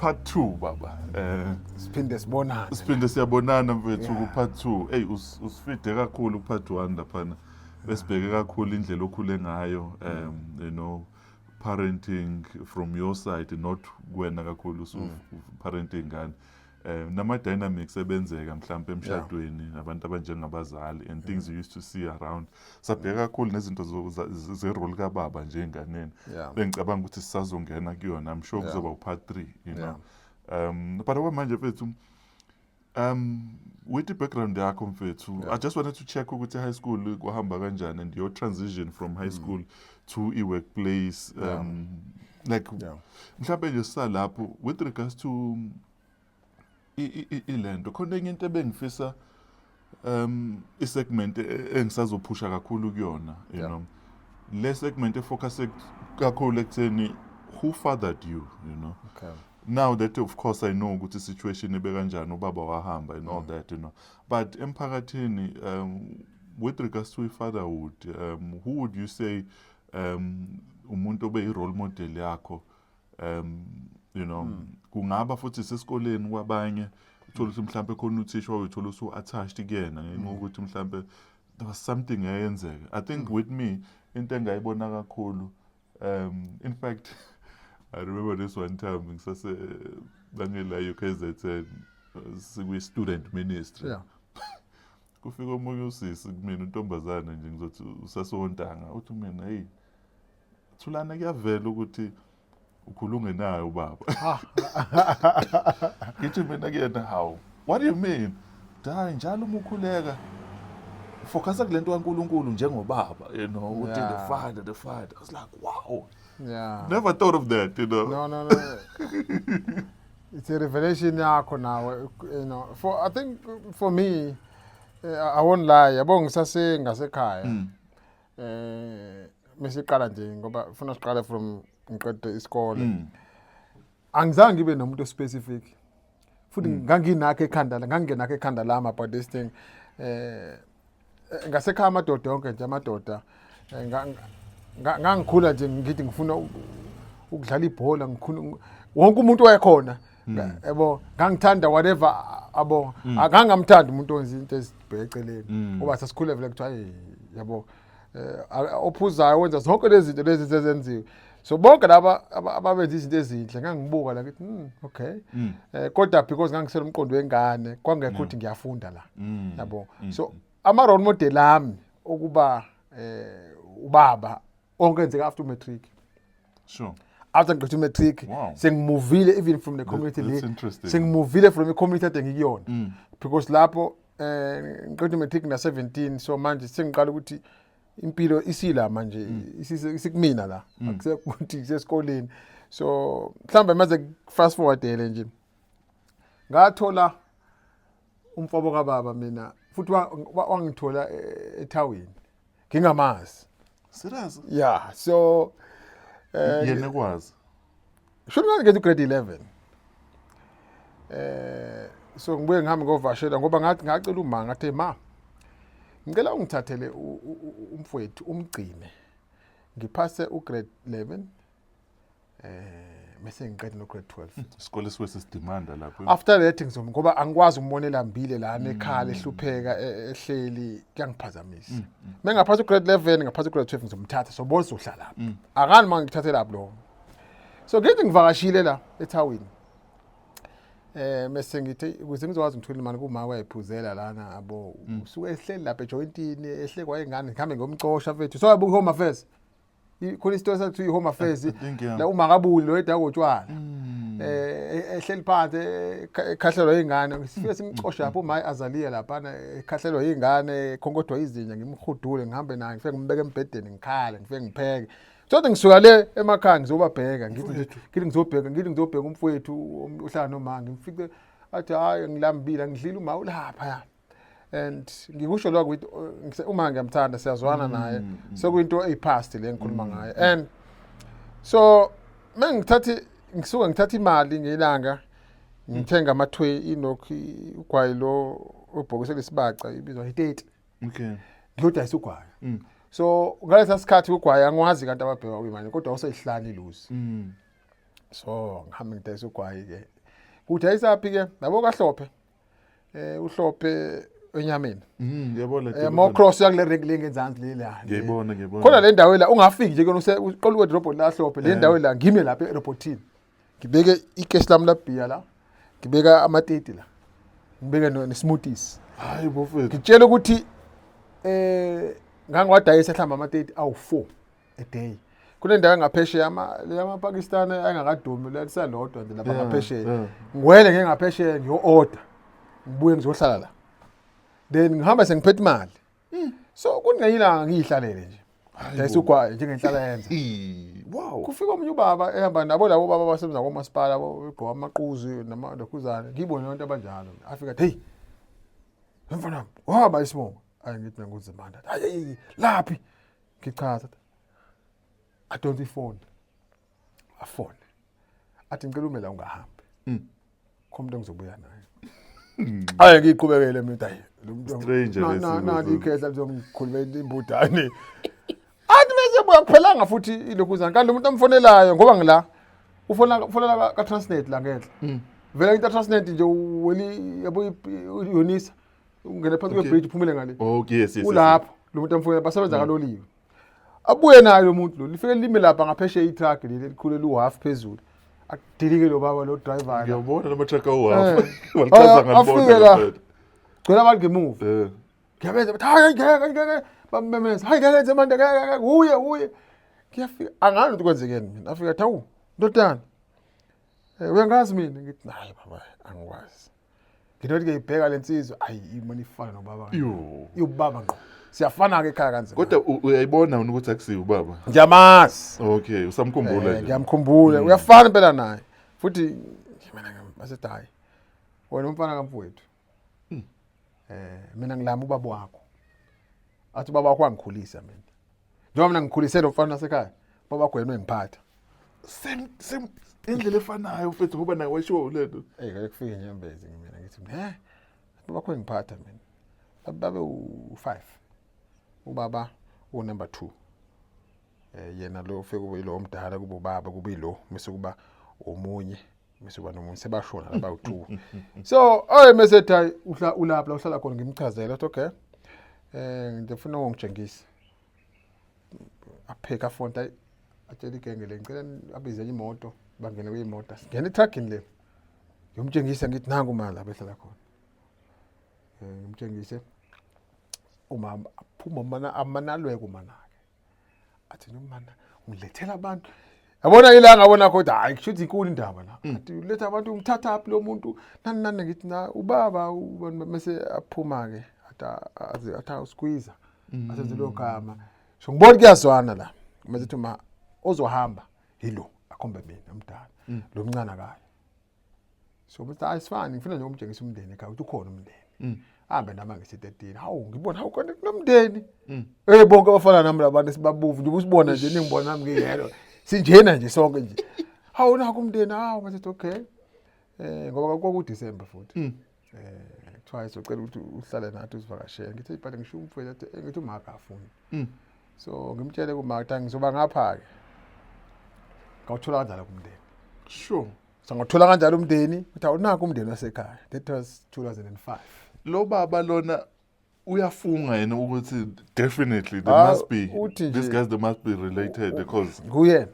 part 2 baba. Siphinde sibonana. Siphinde siyabonana mfethu ku part 2. Hey usifide kakhulu ku part 1 laphana. Besibheke kakhulu indlela okhule ngayo you know parenting from your side, not wena kakhulu parenting ngani. Nama dynamics ebenzeka mhlawumbe emshadweni abantu abanjengabazali and things you used to see around. Sabheka kakhulu nezinto ze role kaBaba nje enganeni. Bengicabanga ukuthi sisazongena kuyona. I'm sure kuzoba part 3, you know. But okwamanje mfethu with the background yakho mfethu, I just wanted to check ukuthi high school kuhamba kanjani and your transition from high school to workplace like mhlawumbe nje sisalapho with regards to ilento khona enye into ebengifisa isegment engisazophusha kakhulu kuyona, you know. Le segment efocus kakhulu ekutheni who fathered you, you know. Now that of course I know ukuthi situation ebe kanjani ubaba wahamba and all that, you know. But emphakathini with regards to fatherhood, who would you say umuntu obe i-role model yakho, you know, kungaba futhi sesikoleni kwabanye uthola ukuthi mhlawumbe khona uthisha wethola usu-attached kuyena ngokuthi mhlawumbe there was something eyenzeka. I think with me into engayibona kakhulu, in fact I remember this one time ngisase bangela UKZN sikwi student ministry. Kufika omunye usisi kumina untombazana nje ngizothi usasontanga uthi mina hey thulana kuyavela ukuthi ukhulunge naye ubaba. Ngithi mina kuyena how? What do you mean? Da njalo umukhuleka focusa kulento kaNkulunkulu njengobaba, you know, ukuthi the father. I was like, wow. Never thought of that, you know. No. It's a revelation yakho now, you know. I think for me, I won't lie. Yabo ngisase ngasekhaya. Mesiqala nje ngoba ufuna siqale from ngiqede isikole. Angizange ngibe nomuntu specific. Futhi nganginakho ekhanda lami about this thing. Ngasekhaya amadoda onke nje amadoda ngangikhula nje ngithi ngifuna ukudlala ibhola, ngikhona wonke umuntu wayekhona, yabo ngangithanda whatever abo akangamthanda umuntu onze into ezibheke eceleni ngoba sasikhule vele kuthiwa yabo ophuzayo wenza zonke lezi zinto lezi ezenziwe. So bonke laba ababenza izinto ezinhle ngangibuka la ngithi okay, kodwa because ngangisela umqondo wengane kwangekho ukuthi ngiyafunda la, yabo. So ama role model ami okuba ubaba ongenzeka after matric. Sure. After ngiqedwe matric sengimuvile even from the community le. Sengimuvile from the community ade ngikuyona. Because lapho ngiqedwe matric na 17, so manje sengiqala ukuthi impilo isila manje isikumina la. Akusekuthi sesikoleni. So mhlambe maze fast forward nje. Ngathola umfabo kaBaba mina futhi wangithola eThawini. Ngingamazi. Serious? Yeah, so yena kwazi. Shouldn't get to grade 11. So ngibuye ngihamba ngovashela ngoba ngathi ngacela uma ngathi ma ngicela ungithathele umfowethu umgcine ngiphase ugrade 11 bese ngiqede no grade 12. Isikole siwesidimanda lapho. After that ngoba angikwazi umbonela mbile la nekhala ehlupheka ehleli kuyangiphazamisa. Mengaphasa ugrade 11 ngaphasa ugrade 12 ngizomthatha so bonke uzohlala lapha. Akani mangithathela lapho lo. So ngithi ngivakashile la eThawini. Mase ngithi ukuze ngizokwazi ngithola imali kuma wayephuzela lana abo usuke ehleli lapha ejointini ehlekwa ingane ngikhambe ngomcosha mfethu. So abuka home affairs. Ikhona isitory sathi home affairs la uma kabuli lo edwa kotshwala. Ehleli phansi ekhahlelwa ingane ngisifike simcosha lapho umayi azaliya lapha ekhahlelwa ingane khonkodwa izinya ngimhudule ngihambe naye ngifike ngimbeke embedeni ngikhale ngifike ngipheke. So ngisuka le emakhaya ngizobabheka ngithi ngizobheka umfowethu uhlala noma ngifike athi hayi ngilambile ngidlile uma ulapha ya. And ngikusho lokho ukuthi uma ngiyamthanda siyazwana naye sekuyinto eyipast le ngikhuluma ngayo. And so ngisuka ngithatha imali ngelanga ngithenga amathwe inokhi ugwayi lo obhokise lesibaca ibizwa i-30. Okay. Ngiyodayisa ugwayi. So ngalesa sikhathi ugwayi angwazi kanti ababheka kwimali kodwa useyihlani ilusi. So ngihambe ngidayisa ugwayi ke. Udayisaphi ke? Yabo kaHlophe. uHlophe enyameni. Ngiyabona. More cross yakule regular ngenzansi le la. Ngiyibona. Khona le ndawo la ungafiki nje kona uqola kwedrobho la Hlophe le ndawo la ngime lapha eRobotini. Ngibeke ikesi lami la beer la. Ngibeka amateti la. Ngibeke nesmoothies. Hayi bofethu. Ngitshela ukuthi ngangiwadayisa mhlamba amateti awu4 a day. Kule ndawo ngaphesheya amaPakistan ayengakadumi la lisalodwa nje lapha ngaphesheya. Ngwele ngeke ngaphesheya ngiyo-order. Ngibuye ngizohlala la. Then ngihamba sengiphethe imali. So kuningayilanga ngihlalele nje. Dayisa ugwayi njengenhlala yenza. Wow. Kufika omunye ubaba ehamba nabo labo baba basebenza komasipala begqoka amaqhuzu namakhuzana. Ngibone abantu abanjalo. Afika hey. Mfana, wahamba isibongo. Ayi ngithi nguzimanda. Hayi laphi? Ngichaza. I don't phone. Afone. Athi ngicela ume la ungahambi. Khomuntu engizobuya naye. Ayi ngiqhubekele mina hayi. Stranger na ikhehla lizokhulumela imbudane. Athi mase buya kuphelanga futhi ilokhuzana. Kanti umuntu amfonelayo ngoba ngila ufonela ka Transnet la ngenhla. Vele into Transnet nje weli yabo uyonisa. Ungene phansi kwebridge uphumele ngale. Okay, yes. Ulapho lo muntu amfonela basebenza kaloliwe. Abuye naye lo muntu lo lifike lime lapha ngapheshe itruck likhulele u-half phezulu. Akudilike lo baba lo driver. Ngiyabona lama truck awu-half. Walichaza ngibona. Gcwele abantu ngemuva. Ngiyabenza bathi hayi ngeke bamemeza. Hayi ngeke manje ngeke uye. Ngiyafika angani ukuthi kwenzekeni mina. Afika athi awu ndodana. Uyangazi mina ngithi hayi baba angikwazi. Nginothi ke ibheka lensizwe ayi imani ifana nobaba. Ubaba ngqo. Siyafana ke ekhaya kanzima. Kodwa uyayibona ukuthi akusiyo ubaba. Ngiyamazi. Okay, usamkhumbula nje. Ngiyamkhumbula. Uyafana impela naye. Futhi mina ngasethi hayi. Wena umfana kamfowethu. Mina ngilama ubaba wakho. Athi ubaba wakho wangikhulisa mina. Njengoba mina ngikhulisele umfana wasekhaya. Baba wakho yena engiphatha. Same indlela efanayo mfethu ngoba nawe washo lento. Ngeke kufike inyembezi mina ngithi baba wakho engiphatha mina. Babe u5. Ubaba number 2. Yena lo ufike kube lo omdala kube ubaba kube lo bese kuba omunye bese kuba nomunye sebashona laba u2. So message hayi ulapha la uhlala khona ngimchazela ukuthi okay. Ngifuna ungitshengise. Apheka fonta atshela igenge le ngicela abize imoto bangene kuyimoto. Ngene etruckini le. Ngiyomtshengisa ngithi nangu mali lapha ehlala khona. Ngimtshengise uma phuma amanalwe kumanake athi nomana ngilethela abantu yabona ila ngabona kodwa hayi kushuthi inkulu indaba la athi uletha abantu umthatha aphi lo muntu nani ngithi na ubaba mase aphuma ke atha usqueeze asenze lo gama so ngibona kuyazwana la mase thuma ozohamba yilo akhombe mina umdala lo mncane akayo so manje ayisifani ngifuna nje umtshengisa umndeni ekhaya ukuthi ukhona umndeni ahambe nama ngisi13 hawu ngibona hawu konke kunomndeni bonke abafana nami labantu sibabuvu nje usibona nje ningibona nami ngiyedwa sinjena nje sonke nje hawu nakho umndeni hawu ngathi okay ngoba kwakuDecember futhi twice ucela ukuthi uhlale nathi usivakashele ngithi ibhale ngisho umfowethu ngithi uMark afuni so ngimtshele kuMark ngizoba ngapha ke ngawuthola kanjalo umndeni Sure. So ngothola kanjalo umndeni uthi awunaka umndeni wasekhaya. That was 2005. Lo baba lona uyafunga yena ukuthi definitely there must be these guys they must be related because nguyena.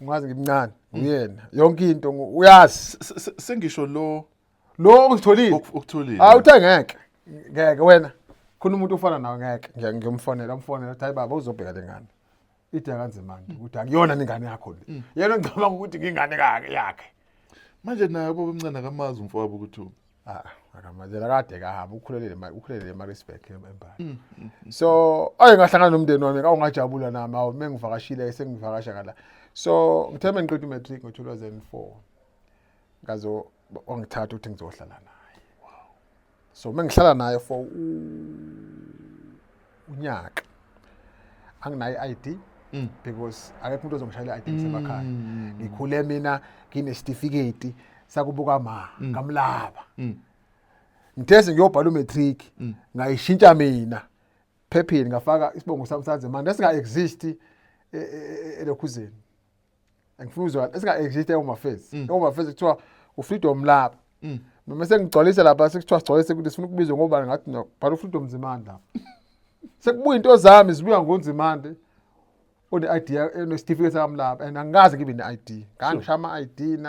Ungazi ngimncane nguyena. Yonke into uyazi sengisho lo ukutholile. Ukutholile. Uthe ngeke wena. Khona umuntu ufana nawe ngeke ngiyomfonela hayi baba uzobheka lengane. Ithi akanzima nje ukuthi akuyona ingane yakho le. Yena ngicabanga ukuthi ngingane yakhe. Manje naye baba omncane akamazi umfowabo ukuthi akamazela kade kahamba ukhulelele eMaritzburg embali. So ngahlangana nomndeni wami awungajabula nami awu mengivakashile sengivakasha ngala. So ngithemba ngiqeda imatric ngo2004. Ngazo wangithatha ukuthi ngizohlala naye. Wow. So mengihlala naye for unyaka. Anginayo ID because akekho umuntu ozongishayela ID ngisemakhaya. Ngikhule mina nginesitifiketi sakubuka ngamlaba. Ngithese ngiyobhala umatric ngayishintsha mina. Phephini ngafaka isibongo sami sanze manje singa exist elokhuzeni. Ngifuna uzwa esinga exist Home Affairs. Home Affairs kuthiwa uFreedom lapha. Noma sengigcwalisa lapha sekuthiwa sigcwalise ukuthi sifuna ukubizwa ngoba ngathi no bhala uFreedom Nzimande lapha. Sekubuya into zami zibuya ngoNzimande. One-idea ene-certificate sami lapha and angikaze ngibe ne-ID. Ngangishaya ama-ID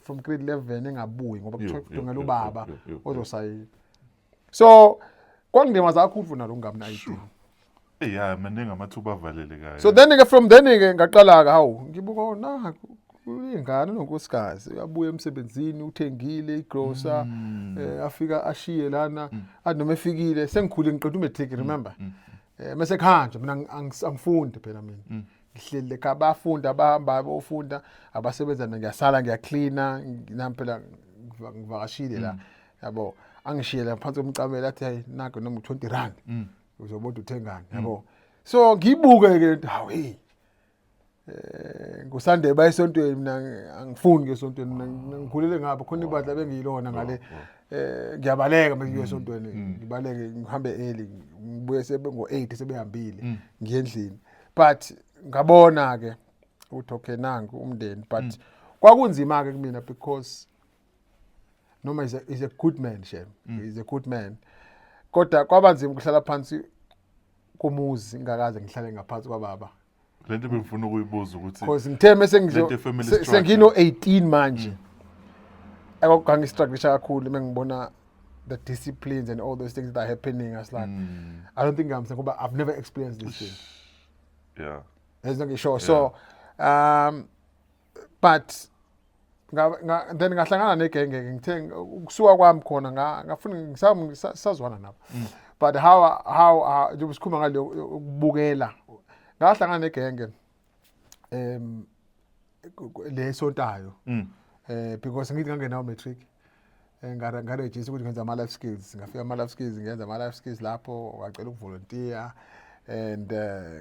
from grade 11 engabuyi ngoba kuthiwa ubaba ozosayina. So kwangindima kakhulu funa lo ngami ne-ID. Yeah, maningi amathuba avalelekayo. So then from then ngaqala hawu ngibuka na ingane nonkosikazi uyabuya emsebenzini uthengile igrocer afika ashiye lana anoma efikile sengikhule ngiqeda umatric remember mase khanja mina angifundi phela mina ngihlele ekhaya abafunda abahamba bofunda abasebenza ngiyasala ngiyacleana nami phela ngivakashile la yabo angishiye la phansi komcamela athi hayi nako noma 20 rand uzobona uthengani yabo so ngibuke ke hawu hey ngusande bayisontweni mina angifundi ngesontweni mina ngikhulele ngapha khona ibadla bengiyilona ngale ngiyabaleka mase ngiyesontweni ngibaleke ngihambe early ngibuye sebe ngo8 sebehambile ngiye endlini but ngabona ke uthi okay nangu umndeni but kwakunzima ke kumina because noma is a good man Shem is a good man kodwa kwabanzima ukuhlala phansi komuzi ngakaze ngihlale ngaphansi kwababa lento bengifuna ukuyibuza ukuthi because ngitheme sengino 18 manje akwanga struggle kakhulu mengibona the disciplines and all those things that are happening as like I don't think I'm saying but I've never experienced this thing there's no sure so but then ngahlangana negenge ngithe ukusuka kwami khona ngafuna ngisazwana nabo but how nje sikhuluma ngale ukubukela ngahlangana negenge lesontayo because ngithi ngangena no matric ngaregister ukuthi ngenza ama life skills ngafika ama life skills ngenza ama life skills lapho wacela ukuvolunteer and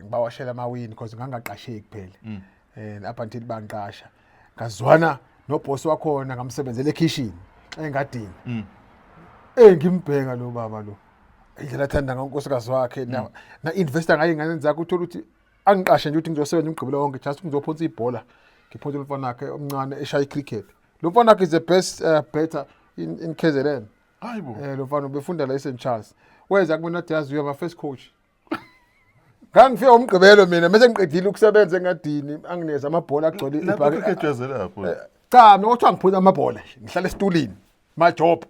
ngibawashela amawini because ngangaqasheki phela and up until bangiqasha ngazwana no boss wakhona ngamsebenzela ekitchen engadini ngimbheka lo baba lo indlela athanda ngonkosikazi wakhe na investor ngaye nganenza ukuthola ukuthi angiqashe nje ukuthi ngizosebenza umgqibelo wonke just ngizophonsa ibhola ngiphonsa umfana wakhe omncane eshaya cricket lo mfana wakhe is the best better in KZN hayibo lo mfana ubefunda la eSt Charles weza kumina athi yazi uya first coach ngangifika umgqibelo mina bese ngiqedile ukusebenza engadini angineza amabhola agcwele ibhaki cricket yazela lapho cha mina kuthiwa ngiphuza amabhola ngihlala esitulini my job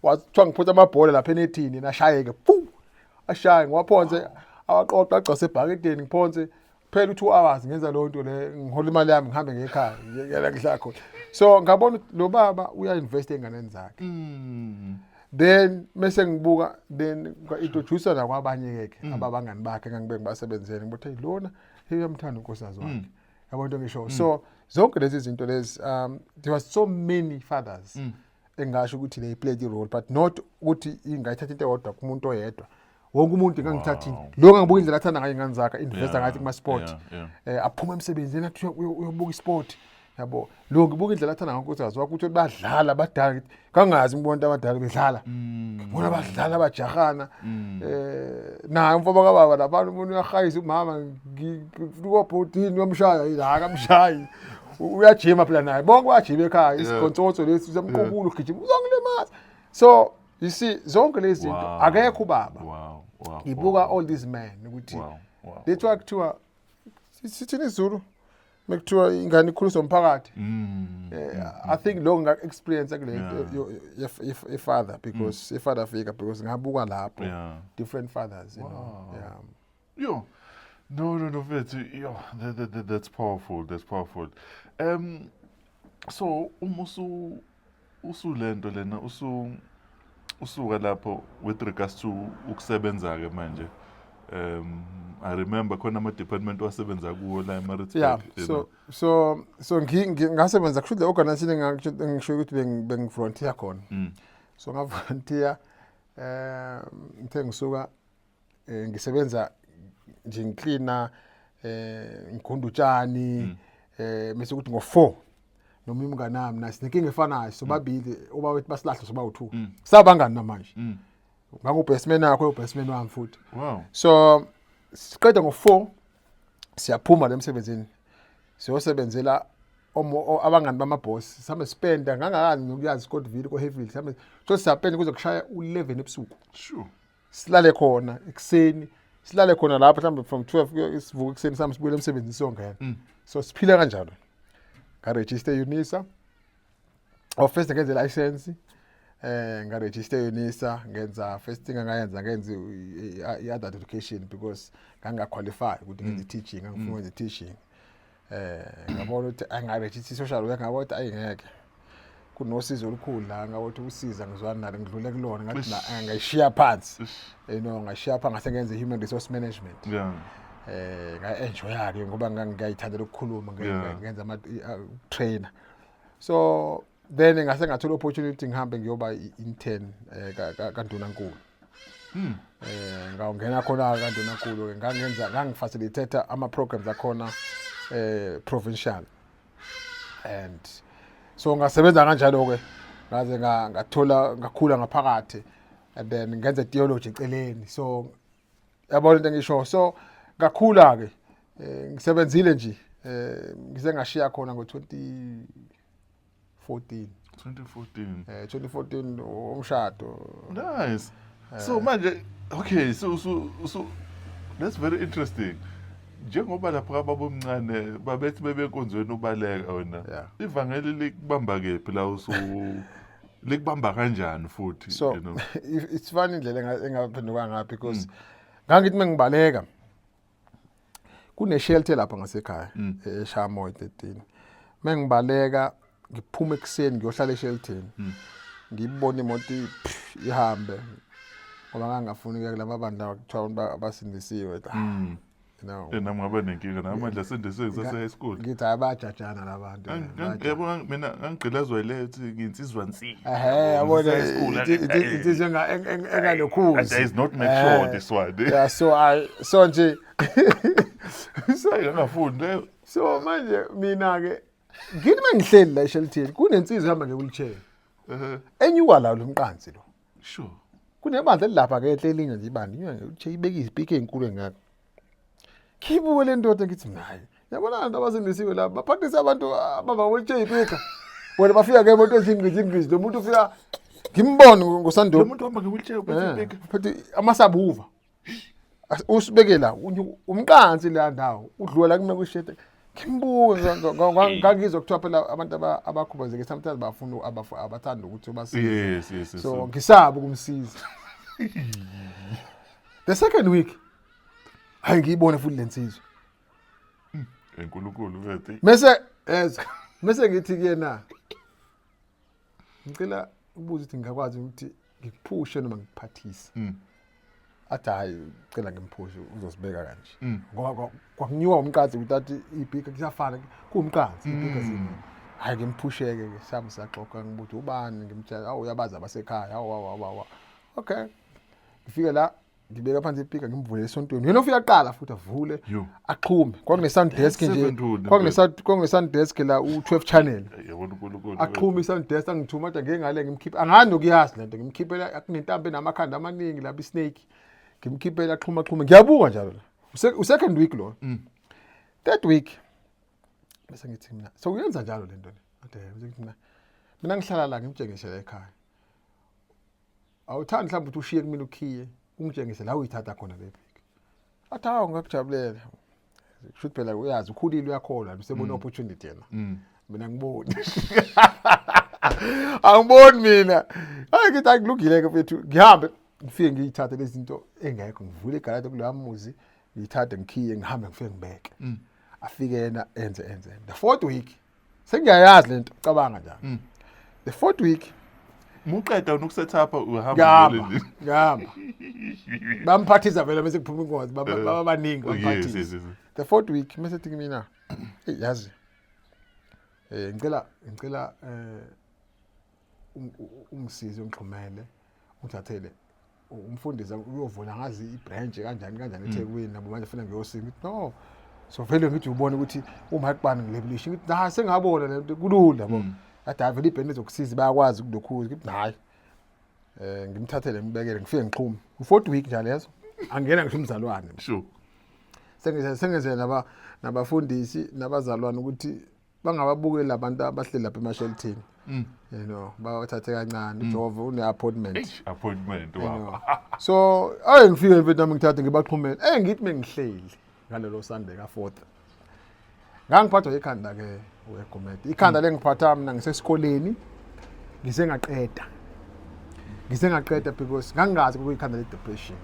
wathiwa ngiphuza amabhola lapha enethini nashayeke pu ashaye ngiwaphonse awaqoqa agcase ebhaketeni ngiphonse phela u2 hours ngenza lo nto le ngihola imali yami ngihambe ngekhaya ngiyela ngihlala khona so ngabona lo baba uya invest enganeni zakhe then mase ngibuka then introduce na kwabanye ke ababangani bakhe ngangibeke basebenzele ngibothi hey lona uyamthanda unkosikazi wakhe yabo nto ngisho so zonke lezi zinto lezi there was so many fathers engasho ukuthi they played a role but not ukuthi ingayithatha into eyodwa kumuntu oyedwa wonke umuntu ngangithathini lo ngangibuka indlela athanda ngayo ingane zakhe investor ngathi kuma sport aphuma emsebenzini athi uyobuka isport yabo lo ngibuka indlela athanda ngayo unkosikazi wakhe ukuthi badlala abadala kangazi ngibona abadala bedlala ngibona abadlala abajahana na umfoba kababa lapha umuntu uyahayisa umama ngikubhodini uyamshaya la akamshayi uyajima phela naye bonke bayajima ekhaya isikhontsotso lesi semqukulu ugijima uzongilemaza so you see zonke lezi zinto akekho ubaba ngibuka all these men ukuthi lethiwa kuthiwa sithini isiZulu mekuthiwa ingane ikhuliswa umphakathi I think lo nga experience kule your father because your father figure because ngabuka lapho different fathers you know no mfethu that's powerful so usulento lena usuka lapho with regards to ukusebenza ke manje I remember khona ama department wasebenza kuwo la eMaritzburg so ngasebenza kusho the organization ngisho ukuthi bengivolunteer khona so ngavolunteer ngithe ngisuka ngisebenza nje ngicleaner ngikhunda utshani bese ukuthi ngo4 noma imngane nami nasinenkinga efanayo sobabili oba wethu basilahle soba u2 sabangani namanje ngangubest man yakho ubest man wami futhi so siqeda ngo4 siyaphuma lemsebenzini siyosebenzela abangani bamaboss same spenda ngangakani nokuyazi Scottville ko Heavily same so siyapenda kuzokushaya u11 ebusuku Sure. silale khona ekseni silale khona lapha mhlawumbe from 12 isivuka ekseni sami sibuye emsebenzini songena so siphila kanjalo nga register UNISA first ngenze license nga register UNISA ngenza first thing ngayenza ngenza i-adult education because nganga qualify ukuthi ngenze teaching ngangifuna ukwenza teaching ngabona ukuthi angaregister social work ngabona ukuthi ayingeke kunosizo olukhulu la ngabona ukuthi usiza ngizwana nalo ngidlule kulona ngathi ngayishiya phansi ngashiya phansi ngase ngenze human resource management nga-enjoya ke ngoba ngangiyayithandela ukukhuluma ngenza ama trainer so then ngase ngathola opportunity ngihambe ngiyoba intern kaNdunankulu ngawungena khona kaNdunankulu ngangifacilitate ama programs akhona provincial and so ngasebenza kanjalo ke ngaze ngathola ngakhula ngaphakathi and then ngenza theology eceleni so yabona into ngisho so ngakhula ke ngisebenzile nje ngize ngashiya khona ngo2014 umshado nice so manje okay so that's very interesting njengoba lapha ababomncane babethi bebenkonzweni ubaleka wena ivangeli likubamba kephi la usu likubamba kanjani futhi so it's funny indlela engaphenduka ngapi because ngangithi mengibaleka kune shelter lapha ngasekhaya eShamoy 13 mengibaleka ngiphuma ekseni ngiyohlala eshelteni ngibona imoto ihambe ngoba ngangafuni ukuya kulama bandla bakuthiwa abasindisiwe nami ngaba nenkinga namanje asindisiwe kusase high school ngithi abajajana labantu yebo mina ngangigqilazwa ile uthi nginsizwa nsi yabona insizwa engalokhuzi there is not mature this one yeah so nje ngafunda so manje mina ke ngithi mengihleli la eshelteni kunensizwa ehamba nge-wheelchair enyuka la lo mqansi lo sure kunebandla lapha ke ehlelinga nje ibandi nje ibeka izipiki ezinkulu engaka khibuke le ndoda ngithi nayi yabona abantu abasindisiwe lapha baphathisa abantu ababa wheelchair ipika wena bafika ke emoto ezingqizi lo muntu ufika ngimbone ngosando lo muntu ohamba nge-wheelchair ipika phethe amasabuva usibeke la umqansi la ndawo udlula kumele kushete ngimbuza ngangizwa kuthiwa phela abantu abakhubazeke sometimes bafuna abathanda ukuthi basize yes so ngisaba ukumsiza the second week hayi ngiyibone futhi lensizwe enkulunkulu bethi mase ngithi kuyena ngicela ubuza ukuthi ngakwazi ukuthi ngikuphushe noma ngikuphathise athi hayi ngicela ngimphushe uzosibeka kanje ngoba kwakunyuka umqansi ukuthi athi ibhika kusafana kuumqansi ibhika zini hayi ngimpusheke ke sami saxoxa ngibuthi ubani ngimtshela awu uyabaza abasekhaya awu okay ngifike la ngibeka phansi ibhika ngimvule esontweni yena ufika qala futhi avule aqhume kwakune sound desk nje kwakune sound desk la u12 channel yabona uNkulunkulu aqhume sound desk angithuma manje ngengale ngimkhipha angani nokuyazi lento ngimkhiphela kunentambo enamakhanda amaningi lapha isnake ngimkhiphela aqhuma ngiyabuka njalo la second week lo that week bese ngithi mina so uyenza njalo lento le ade ngithi mina ngihlala la ngimtshengishela ekhaya awuthandi mhlawumbe ukuthi ushiye kumina ukhiye ungitshengise la uyithatha khona le bhiki athi hawu ngakujabulela kushuthi phela uyazi ukhulile uyakhola usebona opportunity yena mina ngiboni angiboni mina hayi ngithi akulungile ke mfethu ngihambe ngifike ngiyithathe lezi zinto engekho ngivule igarage kuleya muzi ngiyithathe ngikhiye ngihambe ngifike ngibeke afike yena enze the fourth week sengiyayazi lento cabanga njani the fourth week muqeda ukuset up uhamba ngihamba bamphathisa vele bese kuphuma ingozi baba baningi bamphathisa the fourth week mase thithi mina yazi ngicela umsizi ungixhumele uthathele umfundisi uyovula ngazi ibranch kanjani eThekwini nabo manje ufuna ngiyosinga no so vele ngithi ubone ukuthi uma yakubani ngilebelisha ngithi ha sengabona lento kulula yabo ade avele ibheni zokusiza bayakwazi kulokhu ngithi hayi ngimthathele ngibekele ngifike ngixhume u4th week njalo yazo angena ngisho umzalwane sure sengenze nabafundisi nabazalwane ukuthi bangababukeli abantu abahleli lapha emashelthini. You know, bawathathe kancane Jova une-appointment. Appointment, wow. So ngifike mfethu nami ngithathe ngibaxhumele ngithi mengihleli ngalelo Sunday ka4th ngangiphathwa ikhanda ke weGumede. Ikhanda lengiphatha mina ngisesikoleni ngisengaqeda because ngangazi kuyikhanda le-depression.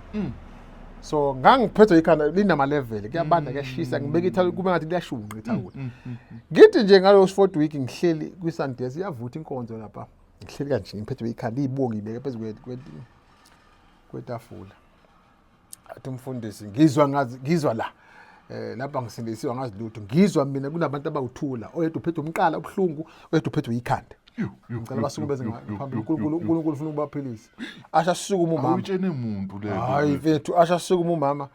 So ngangiphethwe ikhanda linama level kuyabanda kuyashisa ngibeka ithawula kube ngathi liyashunqa ithawula. Ngithi nje ngalo 4th week ngihleli kwiSunday iyavutha inkonzo lapha. Ngihleli kanje ngiphethwe ikhanda ibongo ngibeke phezulu kwetafula. Athi umfundisi ngizwa la lapha ngisindisiwe ngazi lutho ngizwa mina kunabantu abawuthula oyedwa uphethwe umqala obuhlungu oyedwa uphethwe ikhanda. Ngicela basuke beze phambili uNkulunkulu ufuna ukubaphilisa. Asha sisukuma umama. Awutshene umuntu le. Hayi mfethu asha sisukuma umama.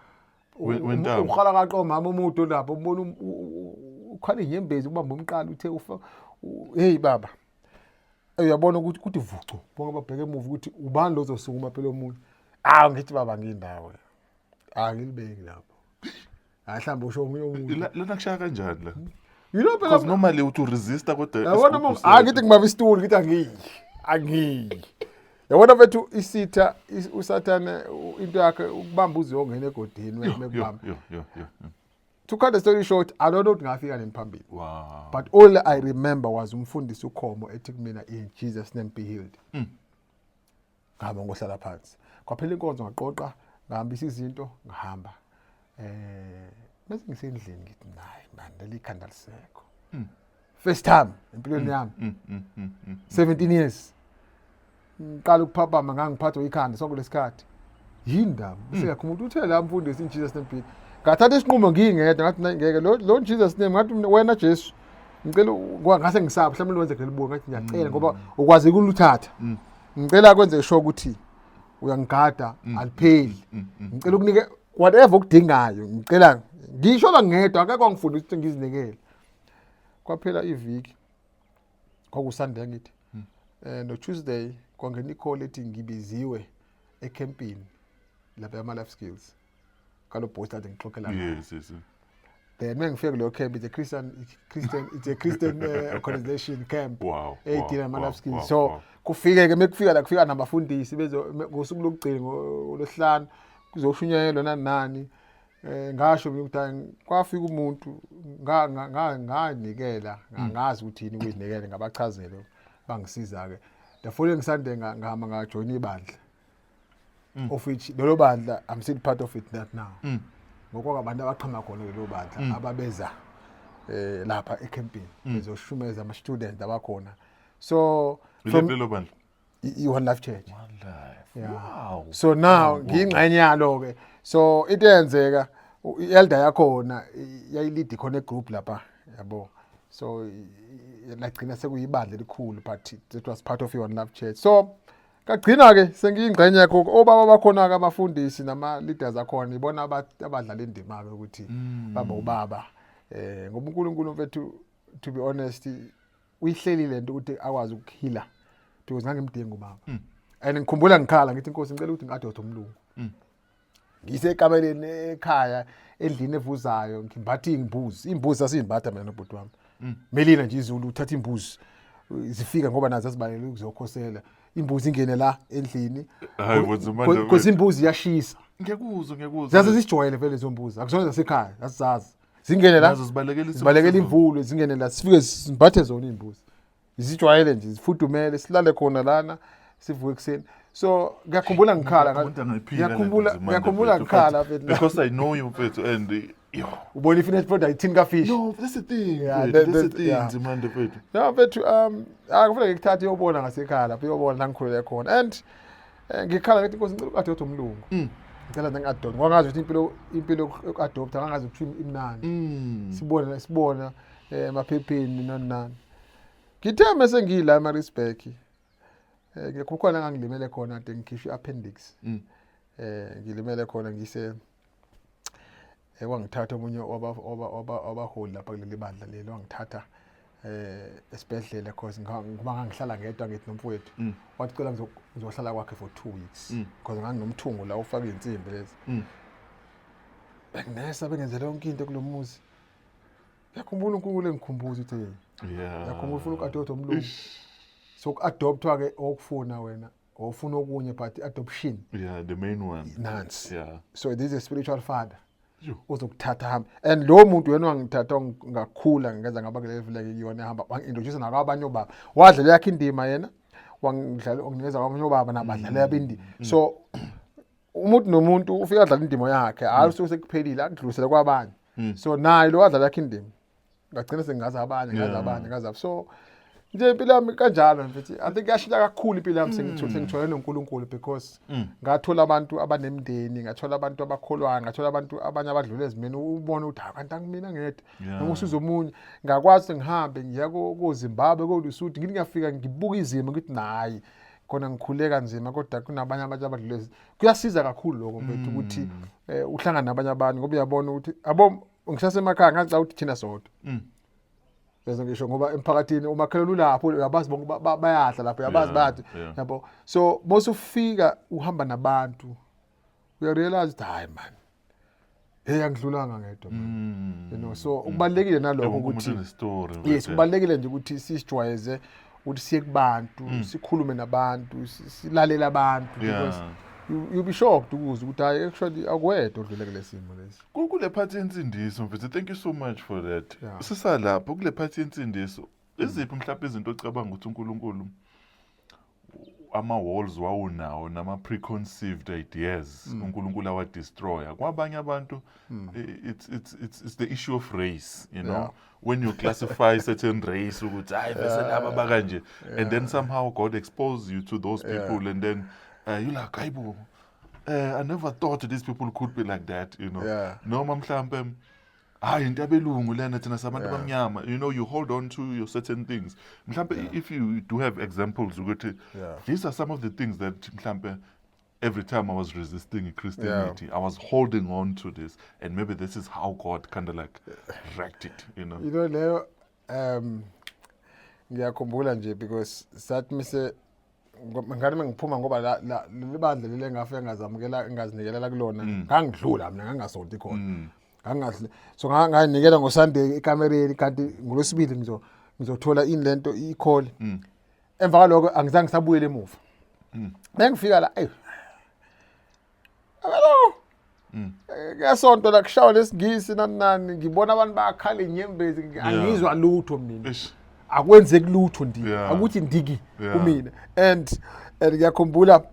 Ukhala kaqo mama umuntu lapho umbona ukhala inyembezi ubamba umqala uthe ufa hey baba. Uyabona ukuthi vucu bonke babheke emuva ukuthi ubani lozosukuma phela omunye. Ngithi baba ngindawo. Ngilibeki lapho. Mhlawumbe usho omunye umuntu. Lana kushaya kanjani la? You know phela because normally uthi resista kodwa yabona mama ngithi ngibaba isitool ngithi angiyi yabona bethu isitha usathane into yakhe ukubamba uziyongena egodini mekubamba to cut the story short I don't know ukuthi ngafika nini phambili. Wow. But all I remember was umfundisi uKhomo ethi kumina in Jesus name be healed. Ngihamba ngohlala phansi kwaphela inkonzo ngaqoqa ngihambisa izinto ngihamba bese ngisendlini ngithi nayi man leli khanda lisekho. First time empilweni yami 17 years ngiqala ukuphaphama ngangiphathwa ikhanda sonke lesikhathi yindaba bese umuntu uthe la mfundisi in Jesus name ngathatha isinqumo ngiyingedwa ngathi ngeke lo Jesus name ngathi wena Jesu ngicela ngase ngisapha mhlawumbe wenze ngelibuka ngathi ngiyacela ngoba ukwazi ukuluthatha ngicela kwenze sure ukuthi uyangigada alipheli ngicela ukunike whatever ukudingayo ngicela ngisho la ngedwa akekho ngifundisa ukuthi ngizinikele kwaphela iviki kwakuSunday ngithi no Tuesday kwangena icall ethi ngibiziwe ecampini lapha ama life skills kalo post ade ngixoxela yes then mengifike kuleyo camp it's a Christian organization camp. Wow. Ama life skills so kufike ke mekufika la kufika nabafundisi bezo ngosuku lokugcina ngolosihlanu kuzoshunyayelwa nani ngasho ukuthi kwafika umuntu nganikela ngazi ukuthi yini ukuyinikela ngabachazele bangisiza ke the following Sunday ngahamba ngajoin ibandla of which lelo bandla I'm still part of it that now ngokuba abantu abaqhama khona lelo bandla ababeza lapha ecampini bezoshumeza ama students abakhona so from lelo bandla One Life Church. One Life. Yeah. Wow. So now ngingxenye yalo ke. So itenzeka ielder yakhona yayilidi khona egroup lapha yabo. So lagcina sekuyibandla elikhulu but it was part of One Life Church. So kagcina ke sengiyingxenye yakho obaba bakhona ke abafundisi nama leaders akhona ibona abadlala indima ke ukuthi baba ubaba ngoba uNkulunkulu mfethu to be honest uyihlelile into ukuthi akwazi ukukhila because ngangimdinga ubaba and ngikhumbula ngikhala ngithi inkosi ngicela ukuthi ngadodha umlungu ngise ekabeleni ekhaya endlini evuzayo ngimbatha imbuzi asizimbatha mina nobhuti wami Melina nje izulu uthatha imbuzi zifika ngoba nazo asibalele ukuzokhosela imbuzi ingene la endlini hayi wozimanda because imbuzi yashisa ngiyakuzwa zaze sijwayele vele lezo mbuzi akusona zasekhaya asizazi zingene la zibalekela imvulo zingene la sifike simbathe zona imbuzi izijwayele nje zifudumele silale khona lana sivuke ekseni so ngiyakhumbula ngikhala ngiyakhumbula ngikhala because I know you mfethu and ubona ifinite product tin ka fish no that's the thing that's the thing Zimanda mfethu no mfethu akufanele ngikuthathe uyobona ngasekhaya lapho uyobona la ngikhulele khona and ngikhala ngathi inkosi ngicela ukadodha umlungu ngicela ngingadodha ngoba ngazi ukuthi impilo yokuadopta ngangazi ukuthi imnandi sibona emaphepheni nani ngithe mase ngila eMaritzburg ngikukhona ngangilimele khona ade ngikhishwe appendix ngilimele khona ngise kwangithatha omunye obaholi lapha kuleli bandla lelo wangithatha esibhedlela because ngoba ngangihlala ngedwa ngithi nomfowethu wacela ngizohlala kwakhe for 2 weeks because nganginomthungo la ufaka insimbi lezi benginesa bengenzela yonke into kulomuzi ngiyakhumbula uNkulunkulu engikhumbuza ukuthi Yeah. Yakho ufuna uku-adopt umlungu. So ku-adoptwa ke okufuna wena ofuna okunye but adoption. Yeah, the main one. Nansi. Yeah. So this is a spiritual father. Yo. Uzokuthatha hamba. And lo muntu wena wangithatha ngakhula ngenza ngaba kule level yona ehamba wangintroduce nakwabanye obaba. Wadlala yakhe indima yena. Wanginikeza kwabanye obaba nabadlala yabindi. So umuntu nomuntu ufika adlala indima yakhe hayi sekuphelile akudlulisele kwabanye. So naye lo wadlala yakhe indima. Ngagcina sengazi abanye. So nje impilo yami kanjalo mfethu I think yashintsha kakhulu impilo yami sengithole noNkulunkulu because ngathola abantu abanemndeni, ngathola abantu abakholwayo, ngathola abantu abanye abadlule ezimeni ubone ukuthi kanti angimina ngedwa noma usizo omunye ngakwazi ngihambe ngiya koZimbabwe koLesotho ngithi ngiyafika ngibuka izimo ngithi nayi khona ngikhuleka nzima kodwa kunabanye abantu abadlule kuyasiza kakhulu lokho mfethu ukuthi uhlangana nabanye abantu ngoba uyabona ukuthi abo ngisasemakhaya ngathi ukuthi thina sodwa Bese ngisho ngoba emphakathini umakhelwane ulapho uyabazi bonke bayadla lapho uyabazi bathi yabo so mose ufika uhamba nabantu uyarealize ukuthi hayi man angidlulanga ngedwa man you know so ubalekile nalokho ukuthi yes ubalekile nje ukuthi sisijwayeze ukuthi siye kubantu sikhulume nabantu silalela abantu because you'll be shocked ukuze ukuthi hayi actually akwedwa odlule kule simo lesi kule part yensindiso mfethu thank you so much for that sisalapho kule part yensindiso iziphi mhlawumbe izinto ocabanga ukuthi uNkulunkulu ama walls wawunawo nama preconceived ideas uNkulunkulu awa destroyer kwabanye abantu it's the issue of race you know when you classify certain race ukuthi hayi bese laba bakanje and then somehow God exposes you to those people and then you like Kaibo I never thought these people could be like that you know noma mhlambe hayi into abelungu lena thina sabantu bamnyama you know you hold on to your certain things mhlambe if you do have examples ukuthi these are some of the things that mhlambe every time I was resisting Christianity I was holding on to this and maybe this is how God kind of like wrecked it you know leyo ngiyakhumbula nje because sathi mise ngani ngiphuma ngoba libandla lele ngafika ngazamukela ngazinikela kulona ngangidlula mina ngangasonto ikhona ngangahle so ngayinikela ngoSunday ekamereni kanti ngolosibili ngizothola ini lento i-call emva kaloko angizange sabuyele emuva bengifika la hello ngasonto la kushawa lesingisi nani ngibona abantu bakhala inyembezi angizwa lutho mina akwenzeki lutho ndi akuthi ndiki kumina and ngiyakhumbula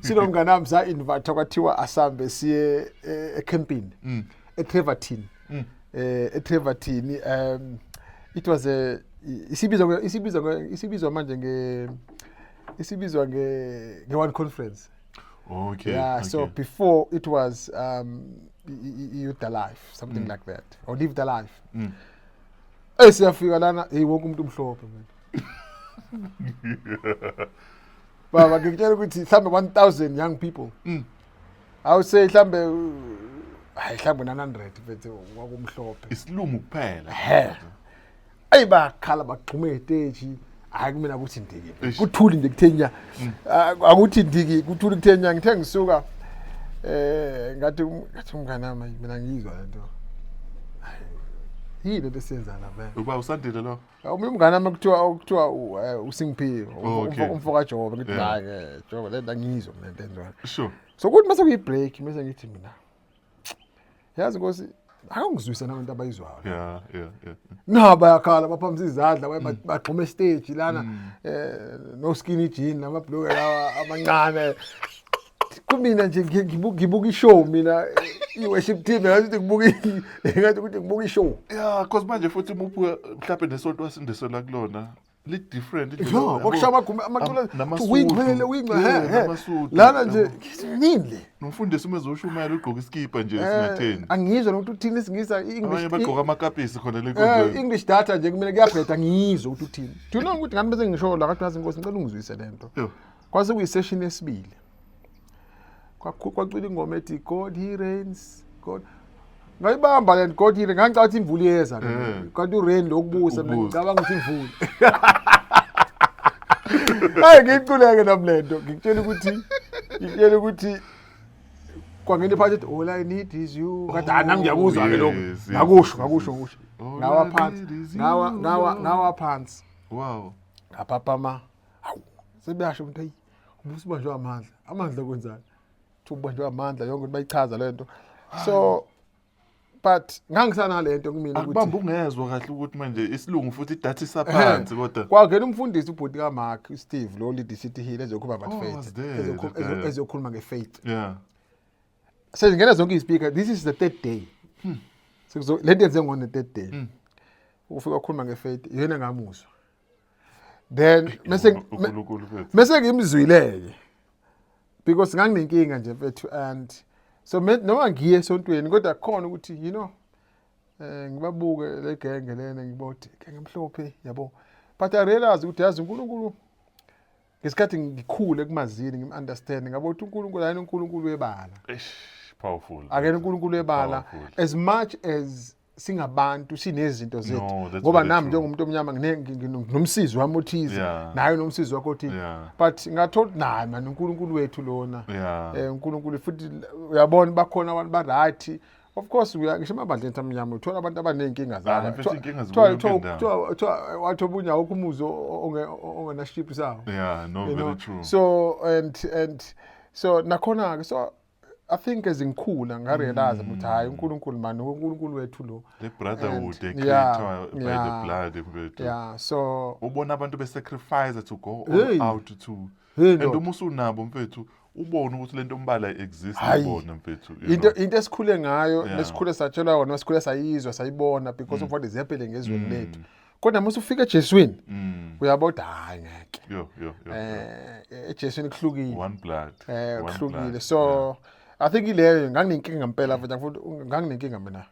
sinomngane nami sa invite kwathiwa asambe siye ecampini eTreverton it was isibizwa manje nge one conference so before it was youth alive something like that or live the life siyafika lana wonke umuntu umhlophe mina baba ngikutshela ukuthi mhlambe 1000 young people I would say mhlambe 900 bethu wakumhlophe isilungu kuphela bakhala bagxume eteji hayi kumina ukuthi ndiki kuthuli nje kuthenya akuthi ndiki kuthuli kuthenya ngithe ngisuka ngathi umngane wami mina ngizwa lento yini lesenza la man uba usandile lo umngane wami kuthiwa usingiphiwe umfoka Jobe ngithi hayi Jobe lento ngizwa mina lento sure so kuthi mase kuyi break mase ngithi mina yazi Nkosi akungizwisa nabantu abayizwayo yeah naba yakhala baphamisa izandla bagxume stage lana no skinny jean nama blue lawa amancane kumina nje ngibuka ishow mina i-worship team ngathi ngibuka ishow because manje futhi mhlawumbe nesonto wasindiso la kulona li different ngokushaya amacula wingwele lana nje nini nomfundisi umezoshumayela ugqoka iskipa nje singatheni angizwa nokuthi uthini isingisa i-English bagqoka amakapisi khona le English data nje kumele kuyabheda ngizwe ukuthi uthini thina ukuthi ngani bese ngisho la kathi Nkosi ngicela ungizwise lento kwase kuyi-session yesibili kwacula ingoma ethi God he reigns God ngayibamba le God he reigns ngicabanga imvula iyeza kanti urain lokubusa mina ngicabanga ukuthi imvula hayi ngiculeke nami lento ngikutshela ukuthi kwangena iphathi all I need is you kade nami ngiyakuzwa ke lokho yes, ngakusho All I phansi need is you, ngawa phansi Wow. ngapapa hawu sebeyasho ukuthi hey ubusibanjwe amandla kwenzani ubanjwe amandla yonke bayichaza lento so but ngangisana lento kumina ukuthi Akubamba ungezwa kahle ukuthi manje isilungu futhi idatha isaphansi kodwa kwangena umfundisi ubhoti kaMark Steve lo lead City Hill ezokhuluma about was faith there, ezokhuluma ngefaith yeah. sengena zonke izpeaker this is the third day lento yenze ngone third day ufika ukukhuluma ngefaith yena ngamuzwa then uNkulunkulu mfethu. mase ngimzwileke because nganginenkinga nje mfethu and so noma ngiye esontweni kodwa khona ukuthi you know ngibabuke le genge lena ngibothi genge emhlophe yabo but I realize ukuthi yazi uNkulunkulu ngesikhathi ngikhule kumazini ngim-understand ngabothi uNkulunkulu ayena uNkulunkulu webala Powerful. akena uNkulunkulu webala Powerful. as much as singabantu sinezinto zethu that's ngoba very nami true. njengomuntu omnyama nginomsizi wami othize Yeah. naye nomsizi wakho othize Yeah. but ngathola naye man uNkulunkulu wethu lona Yeah. uNkulunkulu futhi uyabona bakhona abantu ba-right of course ngisho amabandla amnyama uthola abantu abaney'nkinga mfethu inkinga zikuyo yonke indawo. wathi omunye awukho umuzi ongenashiphi sawo Yeah, no, you know. very true. So and so nakhona-ke so I think as ngikhula ngarealize ukuthi hayi uNkulunkulu manje uNkulunkulu wethu lo The brotherhood they yeah, created by yeah. the blood mfethu. yeah so Ubona abantu be-sacrifice to go Hey. all out to Hey, and Lord. uma usunabo mfethu ubone ukuthi lento mbala exist Hayi. ubona mfethu. you know. into esikhule ngayo Yeah. lesikhule satshelwa yona sikhule sayizwa sayibona because of what is happening ezweni lethu kodwa mase ufika eJeswini uyabona hayi ngeke Yo. eJeswini kuhlukile One blood. One kuhlukile blood. so I think ileyo nganginenkinga ngempela futhi nganginenkinga mina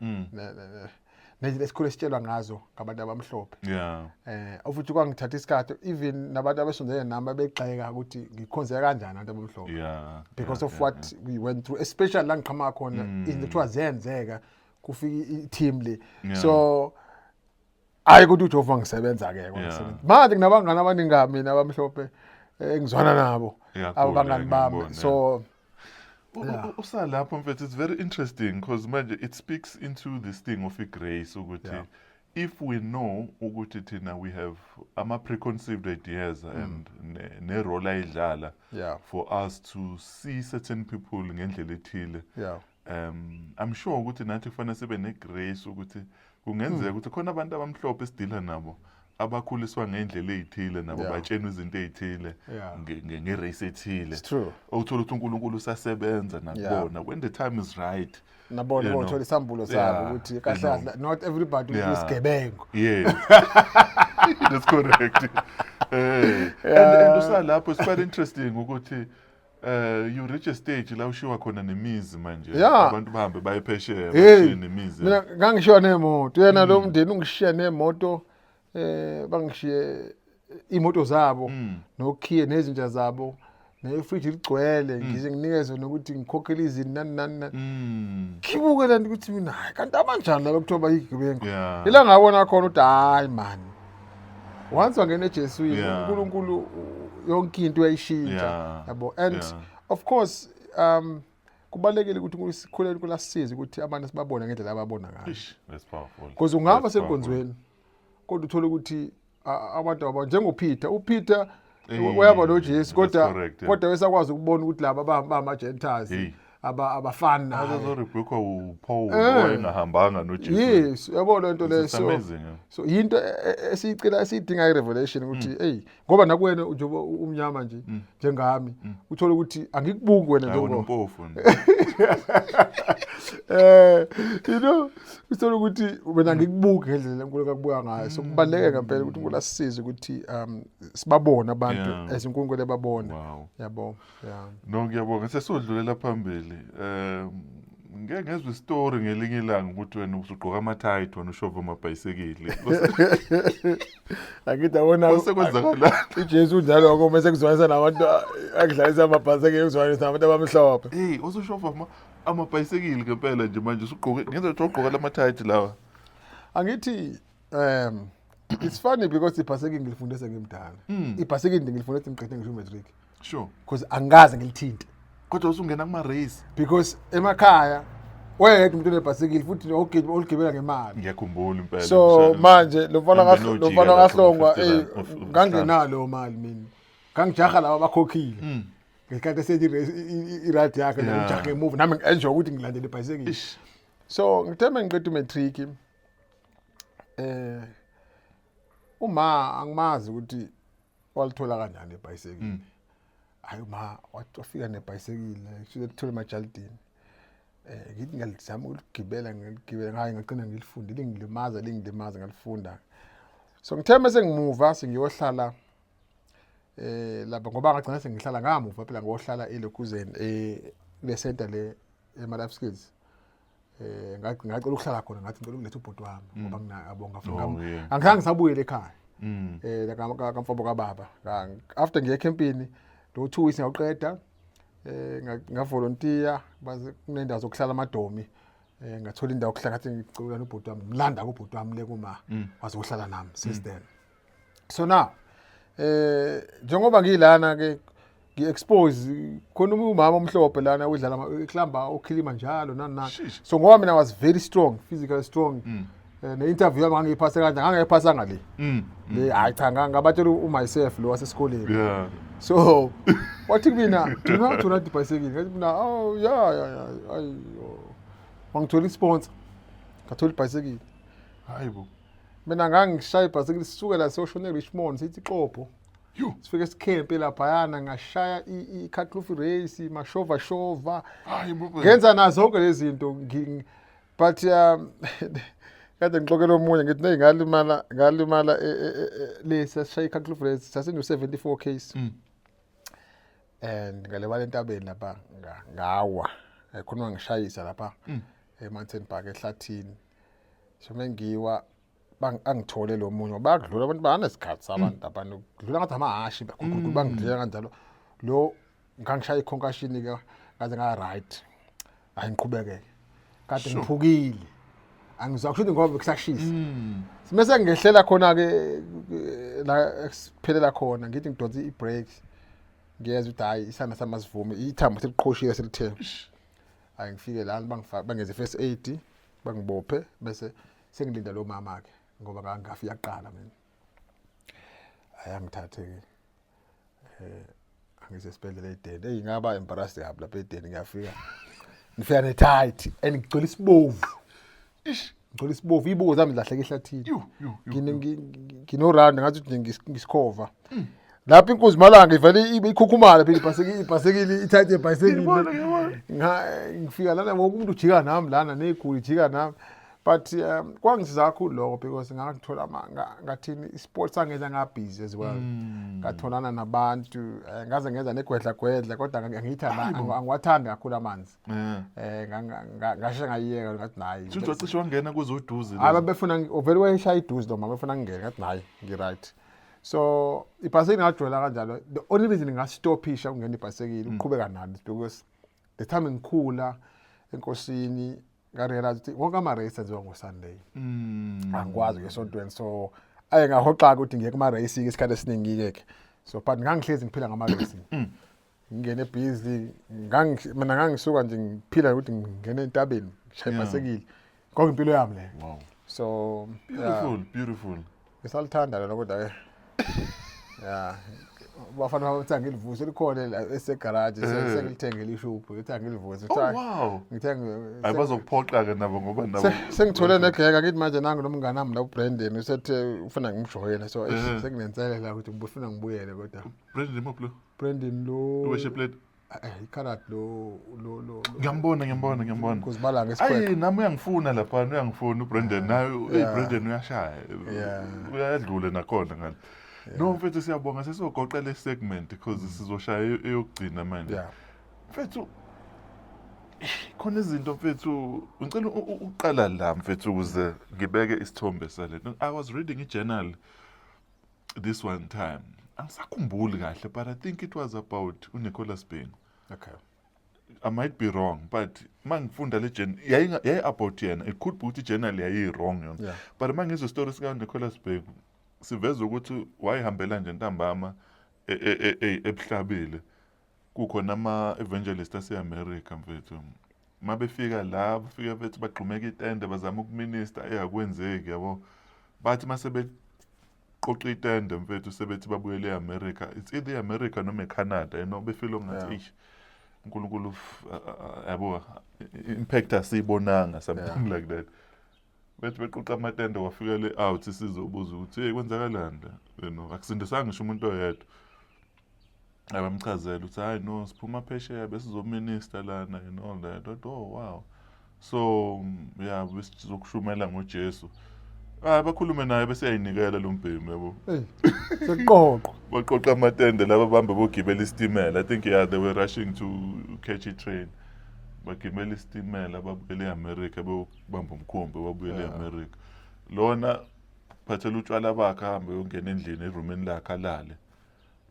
lesikhule sitshelwa ngazo ngabantu abamhlophe Yeah. futhi kwangithatha isikhathi even nabantu abasondele nami begxeka ukuthi ngikhonze kanjani abantu abamhlophe Yeah. because of what we went through especially la ngiqhamuka khona izinto kuthiwa ziyenzeka kufika i-team le Yeah. so hayi ukuthi uJehova ngisebenza-ke Yeah. manje nginabangani abaningi mina abamhlophe engizwana nabo Yeah, abangani cool, bami ngiyabona, so Usalapho mfethu it's very interesting because manje it speaks into this thing of grace ukuthi Yeah. if we know ukuthi thina we have ama preconceived ideas and ne role ayidlala yeah for us to see certain people ngendlela ethile yeah I'm sure ukuthi nathi kufanele sibe negrace ukuthi kungenzeka ukuthi khona abantu abamhlophe esidila nabo abakhuliswa ngendlela ezithile nabo Yeah. batshenwe izinto ezithile Yeah. ngerace ethile it's true awuthola ukuthi uNkulunkulu usasebenza nakubona when the time is right. nabona You know. bothola isambulo sabo Yeah, ukuthi you kahle know. kahle not everybody Yeah. isigebengu Yes. That's correct. And usalapho it's quite interesting ukuthi you reach a stage la ushiwa khona nemizi manje Yeah. abantu bahambe bayephesheya Hey, bashiye nemizi. mina ngangishiya nemoto yena lo mndeni ungishiya nemoto bangishiye imoto zabo nokhiye nezinja zabo nefridge ligcwele ngize nginikeze nokuthi ngikhokhele izinto nani khibuke lento ukuthi mina hayi kanti abanjani laba kuthiwa bayigebengu Yeah. ila ngabona khona ukuthi hayi man once wangena eJeswini Yeah. uNkulunkulu yonke into uyayishintsha Yeah. yabo and Yeah. of course kubalekile ukuthi sikhulele kulasize ukuthi abantu sibabone ngendlela ababona ngayo Ish, that's powerful. because ungaba That's powerful. senkonzweni kodwa uthola ukuthi abantu njengoPeter uPeter Eh, wayaba noJesu that's kodwa correct, yeah. kodwa wesakwazi ukubona ukuthi laba bama-Gentiles Hey. abafani naye Azorebukwa uPaul owayengahambanga noJesu. yes uyabona lento leyo It's so amazing. Yeah. so yinto esiyidinga i-revelation ukuthi hey ngoba nakuwena njengoba umnyama nje njengami uthola ukuthi angikubuki wena Hayi njengoba umpofu. you know uthola ukuthi wena ngikubuki ngendlela uNkulunkulu akubuka ngayo so kubaluleke ngempela ukuthi uNkulunkulu asisize ukuthi sibabone abantu Yeah. eziNkulunkulu ebabona Wow. yabo yeah No ngiyabonga sesodlulela phambili. Ngeke ngezwe istory ngelinye ilanga ukuthi wena usugqoka ama-tight wena ushova amabhayisikili. akithi abona Kwenzakala. uJesu njalo ngomese kuzwanisa nabantu akudlalisa amabhasi ekuzwanisa nabantu abamhlophe Hey, usushova amabhayisikili ngempela nje manje usugqoke ngenza ukuthi ugqoka lama-tight lawa. angithi it's funny because ibhasikili ngilifundise ngimdala ibhasikili ngilifundise ngiqede ngisho matric Sure. because angikaze ngilithinte kodwa usungena kuma-race because emakhaya wayedwa umuntu onebhasikili futhi oligibela ngemali. ngiyakhumbula impela So manje lo mfana kaHlongwa ngangenalo mali mina. Ngangijaha laba abakhokhile. Ngesikhathi esethi iride yakhe ngijaha ngemuva nami enjoy ukuthi ngilandele ibhasikili. So ngithemba ngiqeda umatric uma angimazi ukuthi walithola kanjani ibhasikili. Hayi ma wafika nebhasikili shithole emajalidini. Ngithi ngalizama ukugibela ngayi ngagcina ngilifundile lingilimaza ngalifunda. So ngithemba sengimuva sengiyohlala lapha ngoba ngagcina sengihlala ngamuva phela ngohlala eLokuzeni le center le ema life skills. Ngacela ukuhlala khona ngathi ngicela ukuletha ubhuti wami ngoba ngiyabonga futhi angizange ngisabuyele ekhaya. La kamfabo kababa. After ngiye campini lo 2 weeks ngaqeda ngavolunteer baze kunendawo zokuhlala amadomi. Ngathola indawo yokuhlala ngathi ngicela nobhuti wami ngilanda kubhuti wami le kuma wazohlala nami since then. So now njengoba ngilana ke ngi-expose khona umama omhlophe lana udlala eklamba okhilima njalo nani. So ngoba mina was very strong, physically strong. Ne-interview yami ngangiyiphase kanjani ngangiyiphasanga le. Hayi cha ngabatshela myself lo wasesikoleni. So wathi mina do you know how to ride ibhayisikili? Ngathi mina oh yeah ayi wangithola isponsor ngathola ibhayisikili. hayibo Mina ngangishaya ibhayisikili sisuke la soshone Richmond sithi Xopho. Sifike sikhempe lapha yana ngashaya i-Kakloof race mashova hayibo ngenza nazo zonke lezi zinto but kade ngixokela omunye ngithi ngalimala lesi sishaya i-Kakloof race sasino 74 case and ngalebala entabeni lapha ngawa khona ngishayisa lapha eMountain Park ehlathini. So mengiwa angithole lo munye bakudlula abantu banesikhathi sabantu abantu kudlula ngathi amahashi bangidlela kanjalo lo ngangishaya iconcussion ke ngaze nga right ayiqhubeke kade ngiphukile angizwa kusho ngoba bekusashisa simese ngehlela khona ke la ekuphelela khona ngithi ngidonsa i-brakes ngiyeza ukuthi hayi isana samasivume ithambo seliqhoshile selithemba hayi ngifike la bangeze first aid bangibophe bese sengilinda lo mama ke ngoba ngafika kuqala mina ayangithathe ke angise esibhedlela eDeni ngaba embarrassed kabi lapha eDeni ngifika ne-tight and ngicela isibovu ngicela isibovu ibuko zami lahleke ehlathini ngino round ngathi ngisikhova lapha inkunzi malanga ivele ikhukhumala phela ibhasikili i-tight ebhasikili ngifika lana wonke umuntu ujika nami lana neguli ijika nami. But kwangisiza kakhulu lokho because ngakuthola ngathini isports angeza ngabhizi as well. Ngatholana nabantu ngaze ngenza negwedla kodwa ngiyithanda angiwathanda kakhulu amanzi. Ngasho ngayiyeka ngathi nayi. Futhi cishe wangena kuze uduze. Abafuna vele wayeshaya iduze noma bafuna ngingena ngathi nayi ngi-right. So ibhasikili ngajola kanjalo. The only reason ngastophisha ukungena ibhasikili ukuqhubeka nalo because the time ngikhula enkosini ngarealize ukuthi wonke ama-race enziwa ngo-Sunday. Angikwazi ngesontweni so ngahoxa ukuthi ngiye kuma-race isikhathi esiningi-ke. So but ngangihlezi ngiphila ngama-race. Ngingene busy mina ngangisuka nje ngiphila ukuthi ngingene entabeni ngishaya ibhasikili konke impilo yami le. Wow. So beautiful. Ngisalithanda lona kodwa ke yeah bafana bathi ngilivuse likhona la esegarage sengilithengele ishophu ngithi ngilivuse ngithenga ayibazokuphoqa ke nabo ngoba nabo sengithole negeka ngithi manje nangu nomngane nami la uBrandon usethe ufuna ngimjoyela so senginentsele la ukuthi ngibufuna ngibuyele kodwa Brandon lo wesheplet iCarat lo ngiyambona kuzibala ngesikhathi ayi nami uyangifuna lapha uyangifuna uBrandon nayo uBrandon uyashaya uyadlule nakhona ngale. No mfethu siyabonga sesizogoqela isegment because sizoshaya eyokugcina manje. Mfethu khona izinto mfethu ngicela uqala la mfethu ukuze ngibeke isithombe sale. I was reading a journal this one time. Angisakhumbuli kahle but I think it was about uNicholas Bhengu. Okay. I might be wrong but mangifunda le journal yayi about yena it could be ukuthi journal yayi wrong yona. But mangizwe stories ka Nicholas Bhengu siveza ukuthi wayihambela nje ntambama ebuhlabile kukhona ama-evangelist ase-America mfethu. Mabefika la, bafika mfethu bagxumeka itende bazama ukuminista akwenzeki yabo. Bathi mase beqoqa itende mfethu sebethi babuyele e-America. It's either America noma eCanada, befeel ngathi ish uNkulunkulu yabo impact asiyibonanga something like that. Bethi beqoqa amatende wafika le out sizobuza ukuthi hey kwenzakalani la, akusindisanga ngisho umuntu oyedwa. Abamchazela ukuthi hayi no siphuma phesheya besizominister lana and all that. Oh wow. So yeah, besizokushumela ngoJesu. Bakhulume naye bese yayinikela lo mbhemi yabo. Seqoqo. Baqoqa amatende laba bambe bogibela istimela. I think they were rushing to catch a train. Bagibela istimela babuyele eAmerica bebamba umkhombe babuyele eAmerica. Lona phathela utshwala bakhe ahambe yongena endlini erumini lakhe alale.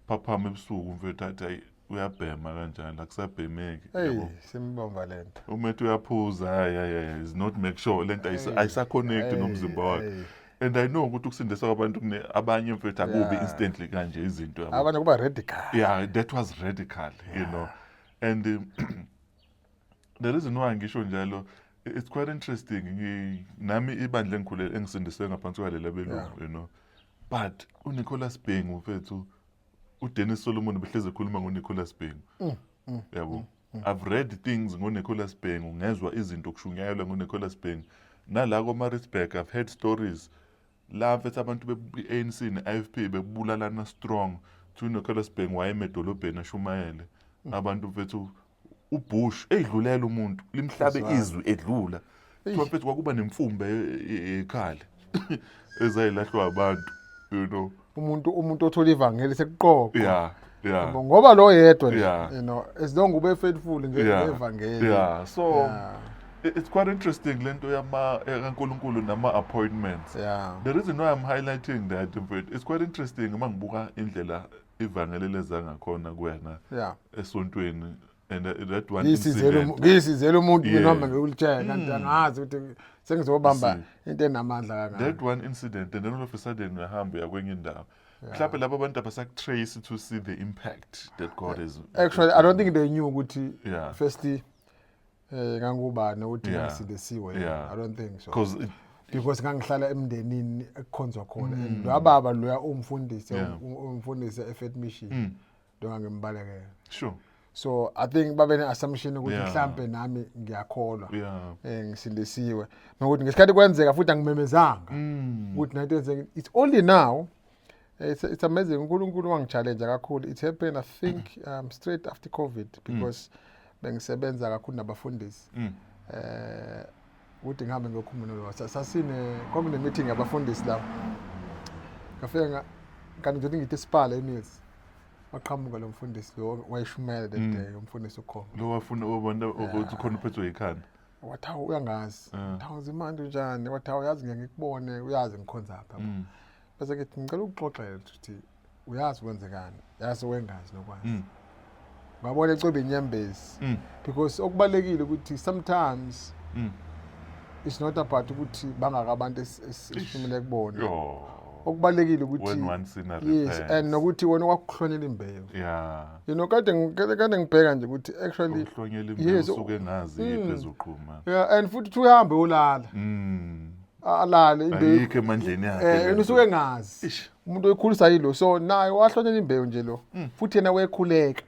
Phaphama ebusuku mfethu athi uyabhema kanjani akusabhemeki yabo. Simbomba lento. Umuntu uyaphuza is not make sure lento ayisaconnect nomzimba wakhe. And I know ukuthi ukusindisa kwabantu abanye mfethu akubi instantly kanje izinto yabo. Abanye kuba radical. Yeah, that was radical, And the reason why ngisho njalo, it's quite interesting. Nami ibandla engikhulele engisindiswe ngaphansi kwalela belungu, But uNicholas Bhengu mfethu uDennis Solomon behleze ekhuluma ngoNicholas Bhengu. Yabo. I've read things ngoNicholas Bhengu, ngezwe izinto okushunyayelwa ngoNicholas Bhengu. Nala koMaritzburg I've heard stories la mfethu abantu be-ANC ne-IFP bebulalana strong. uNicholas Bhengu wayemedolobheni ashumayele. Abantu mfethu uBush edlulela umuntu limhlabe izwi edlula. Mfethu kwakuba nemfumbe ekhali ezayilahlwa abantu, umuntu othola ivangeli sekuqoqo. Yeah. Ngoba lo yedwa as long ube faithful ngevangeli. Yeah. So it's quite interesting lento kaNkulunkulu nama appointments. The reason why I'm highlighting that it's quite interesting uma ngibuka indlela ivangeli leza ngakhona kuwena esontweni. And that one incident. Ngisizela umuntu mina ngiyulitshela kanti angazi ukuthi sengizobamba into enamandla kangaka. That one incident and then all of a sudden uyahamba yakwenye indawo. Mhlawumbe labo abantu abasakutrace to see the impact that God has. Actually, I don't think they knew ukuthi firstly ngangubani ukuthi ngisindisiwe. I don't think so. Because ngangihlala emndenini ekukhonzwa khona and lwababa loya umfundisi eFaith Mission lo ngimbalekela. Sure. So I think babe ne-assumption ukuthi mhlambe nami ngiyakholwa ngisindisiwe nokuthi ngesikhathi kwenzeka futhi angimemezanga ukuthi nathi yenzeke. It's only now it's amazing uNkulunkulu wangichallenge kakhulu. It happened I think straight after COVID because bengisebenza kakhulu nabafundisi ukuthi ngihambe ngokhuluma nolwazi kwakune meeting yabafundisi la ngafika kanti ngizothi ngithi siphala eMills waqhamuka lo mfundisi lo wayeshumela that day umfundisi ukhona lo wafuna ubona ukuthi khona uphethwe ikhanda wathi uyangazi thawu zimanje njani wathi uyazi ngikubone uyazi ngikhonza apha bese ke ngicela ukuxoxela ukuthi uyazi kwenzekani yazi wengazi nokwazi ngabona ecwebe inyembezi because okubalekile ukuthi sometimes it's not about ukuthi bangaka abantu esifumile kubona okubalekile ukuthi yes and nokuthi wena wakuhlonyela imbewu kade ngibheka nje ukuthi actually uhlonyela imbewu usuke ngazi ezoqhuma and futhi uhambe ulala alale imbewu ayikho emandleni yakhe usuke ngazi umuntu oyikhulisa yilo so naye wahlonyela imbewu nje lo futhi yena wekhuleka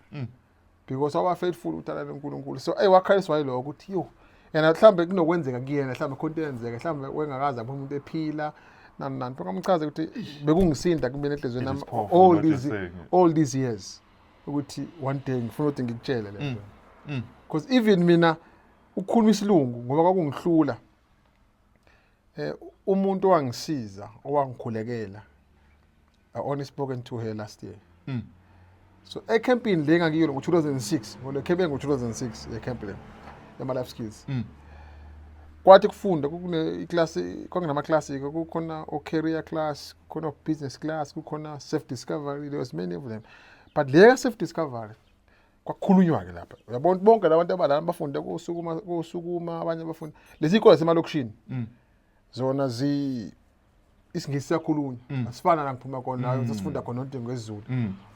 because awa faithful uthanda uNkulunkulu so wakhaliswa yilo ukuthi yena mhlambe kunokwenzeka kuyena mhlambe khonto yenzeka mhlambe wengakaza umuntu ephila nani ngichaza ukuthi bekungisinda kumina enhlizweni nami all these years ukuthi one day ngifuna ukuthi ngikutshele lento because even mina ukukhuluma isilungu ngoba kwakungihlula umuntu owangisiza owangikhulekela I only spoken to her last year so ecampini le ngakuyona ngo2006 ngole camping ngo2006 ecamp le ema life skills kwathi kufunda kune iclass kwakunama classic kukhona o career class kukhona business class kukhona self discovery there was many of them but le self discovery kwakhulunywa ke lapha uyabona bonke labantu abadala bafunde kusukuma abanye bafunda lezi ikole semalokishini zona isingisi siyakhulunywa asifana la ngiphuma khona sasifunda khona into ngesiZulu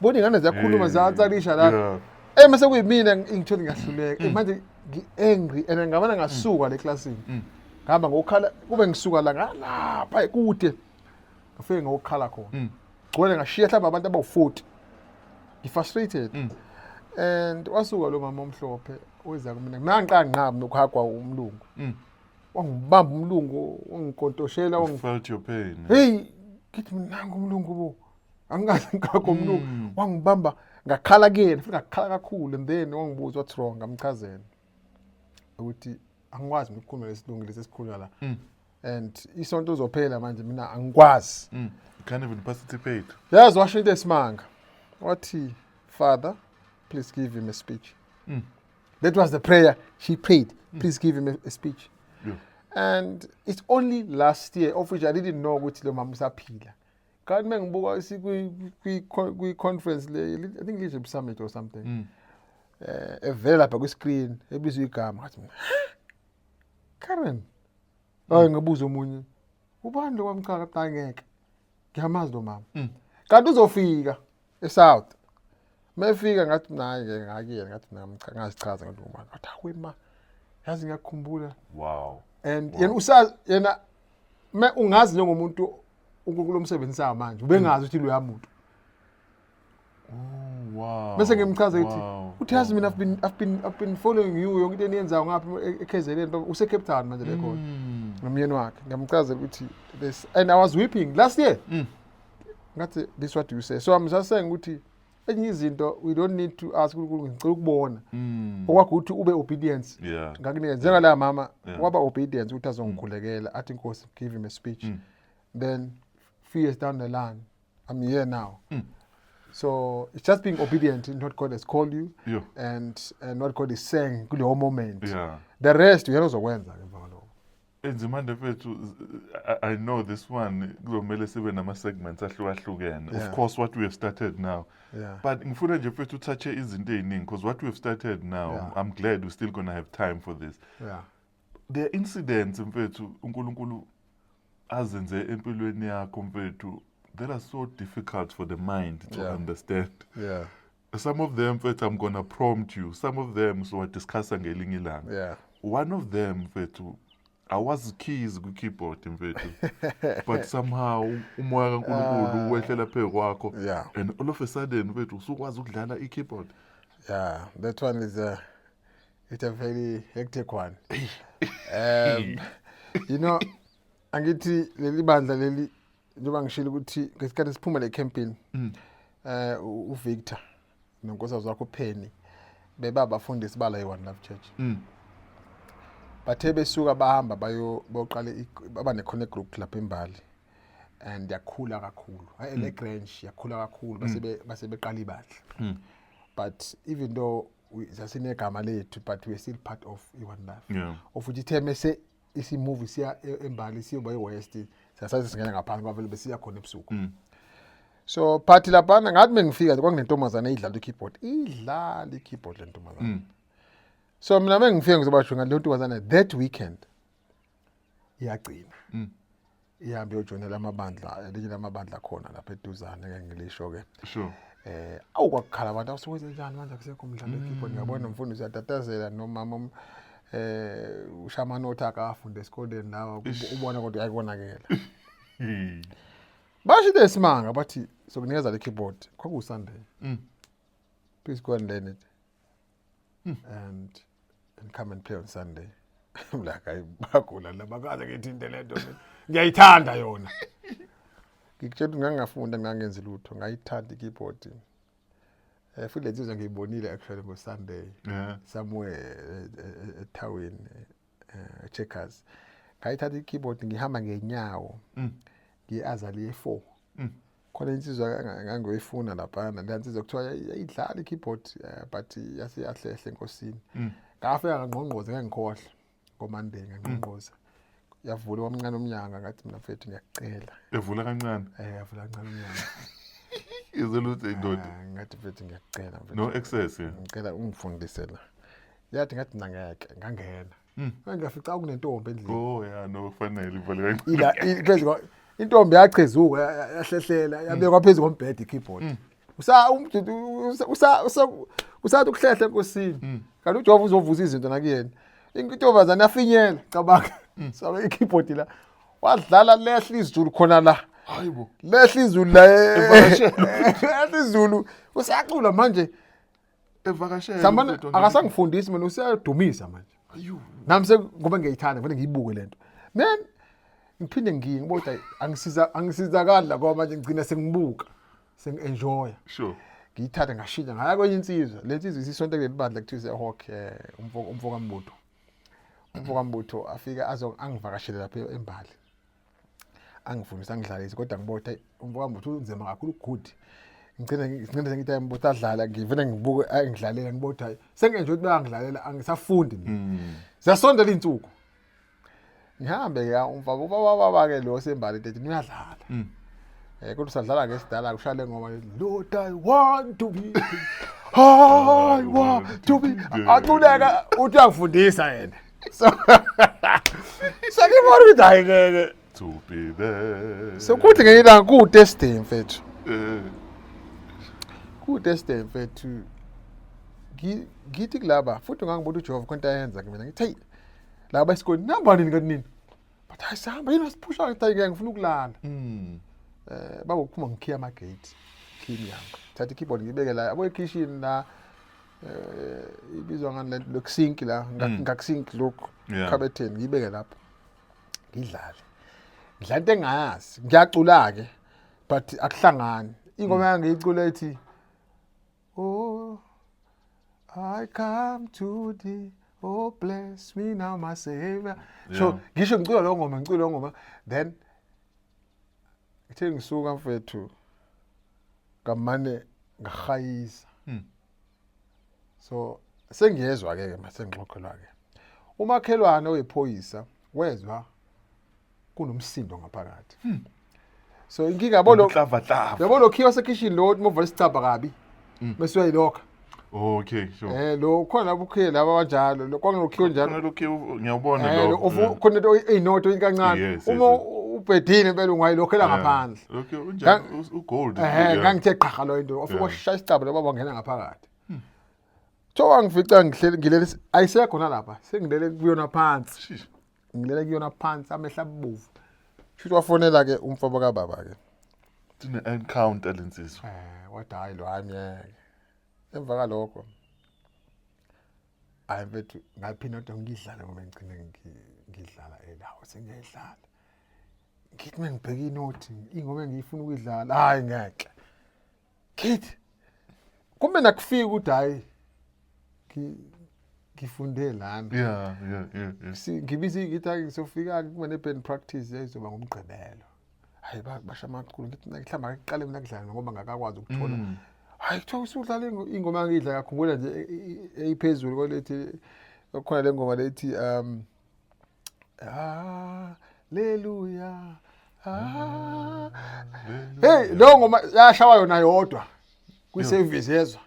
bona ingane ziyakhuluma ziyatsalisha la mase kuyimina ngithole ngahluleka manje ngi-angry and ngabana ngasuka le classini ngihamba ngokhala kube ngisuka la lapha kude ngafike ngokhala khona gcwele ngashiya mhlawumbe abantu abawu-40 ngifrustrated and wasuka lo mama omhlophe weza kumina nangiqala nqaba nokuhagwa umlungu wangibamba umlungu wangikontoshela felt your pain. Hey ngithi mina ngumlungu bo angazi ngakho umlungu wangibamba ngakhala kuyena futhi ngakhala kakhulu and then wangibuza what's wrong ngamchazela ukuthi angikwazi ukukhuluma lesilungu lesesikhulunywa la and isonto uzophela manje mina angikwazi You can't even participate. yazi washo into esimanga wathi father please give him a speech that was the prayer she prayed please give him a speech and it's only last year of which I didn't know ukuthi lo mama usaphila kanti mengibuka kwi conference le I think Leadership Summit or something evela lapha ku screen ebizwa igama ngathi Karen ngabuza umunye ubani lo kwamchaka qangeke ngiyamazi lo mama kanti uzofika eSouth mefika ngathi naye ngakuyena ngathi ngazichaza ngathi uma ngathi awema yazi ngiyakhumbula Wow. and yena usazi yena ungazi njengomuntu uNkulunkulu umsebenzisa manje ubengazi ukuthi lo yamuntu Wow. bese ngimchaza ukuthi uthi yazi mina I've been following you yonke into eniyenzayo ngapha eKZN use Cape Town manje le khona nomyeni wakhe ngamchazela ukuthi this and I was weeping last year ngathi this what you say so I'm just saying ukuthi enye izinto we don't need to ask uNkulunkulu ngicela ukubona okwakho ukuthi ube obedience ngakunika njengala mama waba obedience ukuthi azongikhulekela athi inkosi give him a speech then few years down the line I'm here now so it's just being obedient in what God has called you and what God is saying kuleyo moment the rest uyena uzokwenza emva kwalokho enzimande mfethu I know this one kuzomela sibe nama segments ahlukahlukene of course what we have started now but ngifuna nje mfethu uthathe izinto eziningi because what we have started now I'm glad we're still going to have time for this the incidents mfethu uNkulunkulu azenze empilweni yakho mfethu that are so difficult for the mind to understand some of them mfethu I'm going to prompt you some of them so discussa ngelinye ilanga one of them mfethu I was keys ku keyboard mfethu but somehow umoya kaNkulunkulu wehlela phezu kwakho and all of a sudden mfethu usukwazi ukudlala ikeyboard that one is it's a very hectic one you know angithi leli bandla leli njengoba ngishilo ukuthi ngesikhathi siphuma le campaign uVictor nonkosazana wakho Penny bebabafundisi bala eOne Love Church bathe besuka bahamba bayoqala baba ne connect group lapha eMbali and yakhula kakhulu le Grange yakhula kakhulu base beqala ibandla but even though sasinegama lethu but we are still part of eOne Love of ukuthi themese isimove siya eMbali siyoba eWest sasazi singena ngaphansi kwavele besiya khona ebusuku so party lapha ngathi mengifika kwakunentombazana idlala ikeyboard le ntombazana so mina mengifike ngizobasho ngale ntombazana that weekend iyagcina ihambe yojoinela amabandla elinye lamabandla khona lapha eduzane ngilisho ke awukwakhala abantu awusuke njani manje akusekho umdlalo wekeyboard ngiyabona mfundisi uyatatazela nomama ushamanotha akafunde esikoleni lawa ubona kodwa ayibonakela basho lesimanga bathi sokunikeza le keyboard kwaku Sunday please go and learn it and come and play on Sunday like ayibagula labakaze ngithi into lento ngiyayithanda yona ngikutshela ngangafunda ngangenza lutho ngayithanda ikeyboard futhi lezizwe ngiyibonile actually ngo Sunday somewhere eTown Checkers ngayithatha ikeyboard ngihamba ngenyawo ngiazali e4 khona insizwa ngangoyifuna lapha ndantsizwa kuthiwa yayidlala ikeyboard but yasiyahle enkosini ngafika ngangqongqoze ngangikhohle ngoMonday ngangqongqoza yavula omncane omnyanga ngathi mina mfethu ngiyacela evula kancane yavula kancane omnyanga izoluthe indoda ngathi mfethu ngiyacela mfethu no access ngicela ungifundisela yathi ngathi mina ngeke ngangena ngiyafica kunentombi endlini no fanele ivule kancane phezulu intombi yachezuka yahlehlela yabekwa phezulu kombhedi ikeyboard usathi ukuhlehla enkosini kanti uJehova uzovuza izinto nakuyena intombazane yafinyela cabanga so i-keyboard la wadlala lehla izulu khona la hayibo lehla izulu la lehla izulu usiyacula manje evakashela samana akasangifundisi mina usiyadumisa manje ayu nami ngoba ngiyithanda vele ngiyibuke lento then ngiphinde ngibona angisizakala ngoba manje ngicina sengibuka sengi-enjoya sure ngiyithatha ngashintsha ngaya kwenye insizwa le nsizwa isisonto kuleli bandla kuthiwa se-Hawk umfokammbutho afika angivakashele lapha eMbali angifundisa angidlalise kodwa ngibona umfokammbutho unzima kakhulu good ngicina ngithi ayimbuta adlala ngivele ngibuke ayingidlalela ngibona sengenje ukuthi bayangidlalela angisafundi mina zasondela insuku ngihambe ke umfaba ke lo seMbali ethi uyadlala kodwa sadlala ngesidala kushale ngoba Lord I want to be I want to be aculeka uthi uyangifundisa yena so sakibona ukuthi hayi ngeke to be there so kuthi ngiyila ku-testing mfethu ku-testing mfethu ngithi kulaba futhi ngangibona uJehova konke ayenza kimi ngithi hey laba esikoleni nambani kanini but ayisihamba yini asiphusha ngithayi ngifuna ukulala baba uphuma ngikhiya amagate kimi yami thatha i-keyboard ngibeke la yabo ekitchen la ibizwa ngani lento lokusink la ngakusink lokho khabetheni ngibeke lapho ngidlale into engayazi ngiyacula ke but akuhlangani ingoma yangiyicula ethi oh I come to thee oh bless me now my savior so ngisho ngicula lo ngoma then ngithe ngisuka mfethu kamane ngahayisa so sengiyezwa ke mase ngixoxelwa ke umakhelwane oyiphoyisa wezwa kunomsindo ngaphakathi so inkinga yabo lo khiyo sekitchen lo umovela isicaba kabi bese uyayilokha okay sure lo khona ubukhe laba kanjalo lo kwangilokhiyo njalo khona lokho ngiyabona lo khona into eyinoto inkancane uma ubhedini bele ungayilokhela ngaphandle okay unjani ugold ngangithe qhaqa lo into ofika washaya isicaba laba bangena ngaphakathi Thowa ngifica ngilele ayisekhona lapha sengilele kuyona phansi ngilele kuyona phansi amehla abuvu futhi wafonela ke umfaba kaBaba ke tine encounter lensizwa wathi hayi lo hami yeke emva kalokho hayi mfethu ngaphinda kodwa ngidlala ngoba ngicine ngidlala elawo sengiyadlala ngithi mengibheka inothi ingoma engiyifuna ukuyidlala hayi ngeke kithi kumbe nakufika ukuthi hayi ngifunde lana yeah ngibizi ngithi ngisofika kuma ne-band practice yayizoba ngumgqibelo hayi basha amaqulu ngithi mhlawumbe aqale mina kudlala ngoba ngakakwazi ukuthola hayi kuthiwa usudlala ingoma ngidla ngakhumbula nje eyiphezulu kolethi khona le ngoma lethi haleluya hey lo ngoma yashawa yona yodwa kwi-service yezwa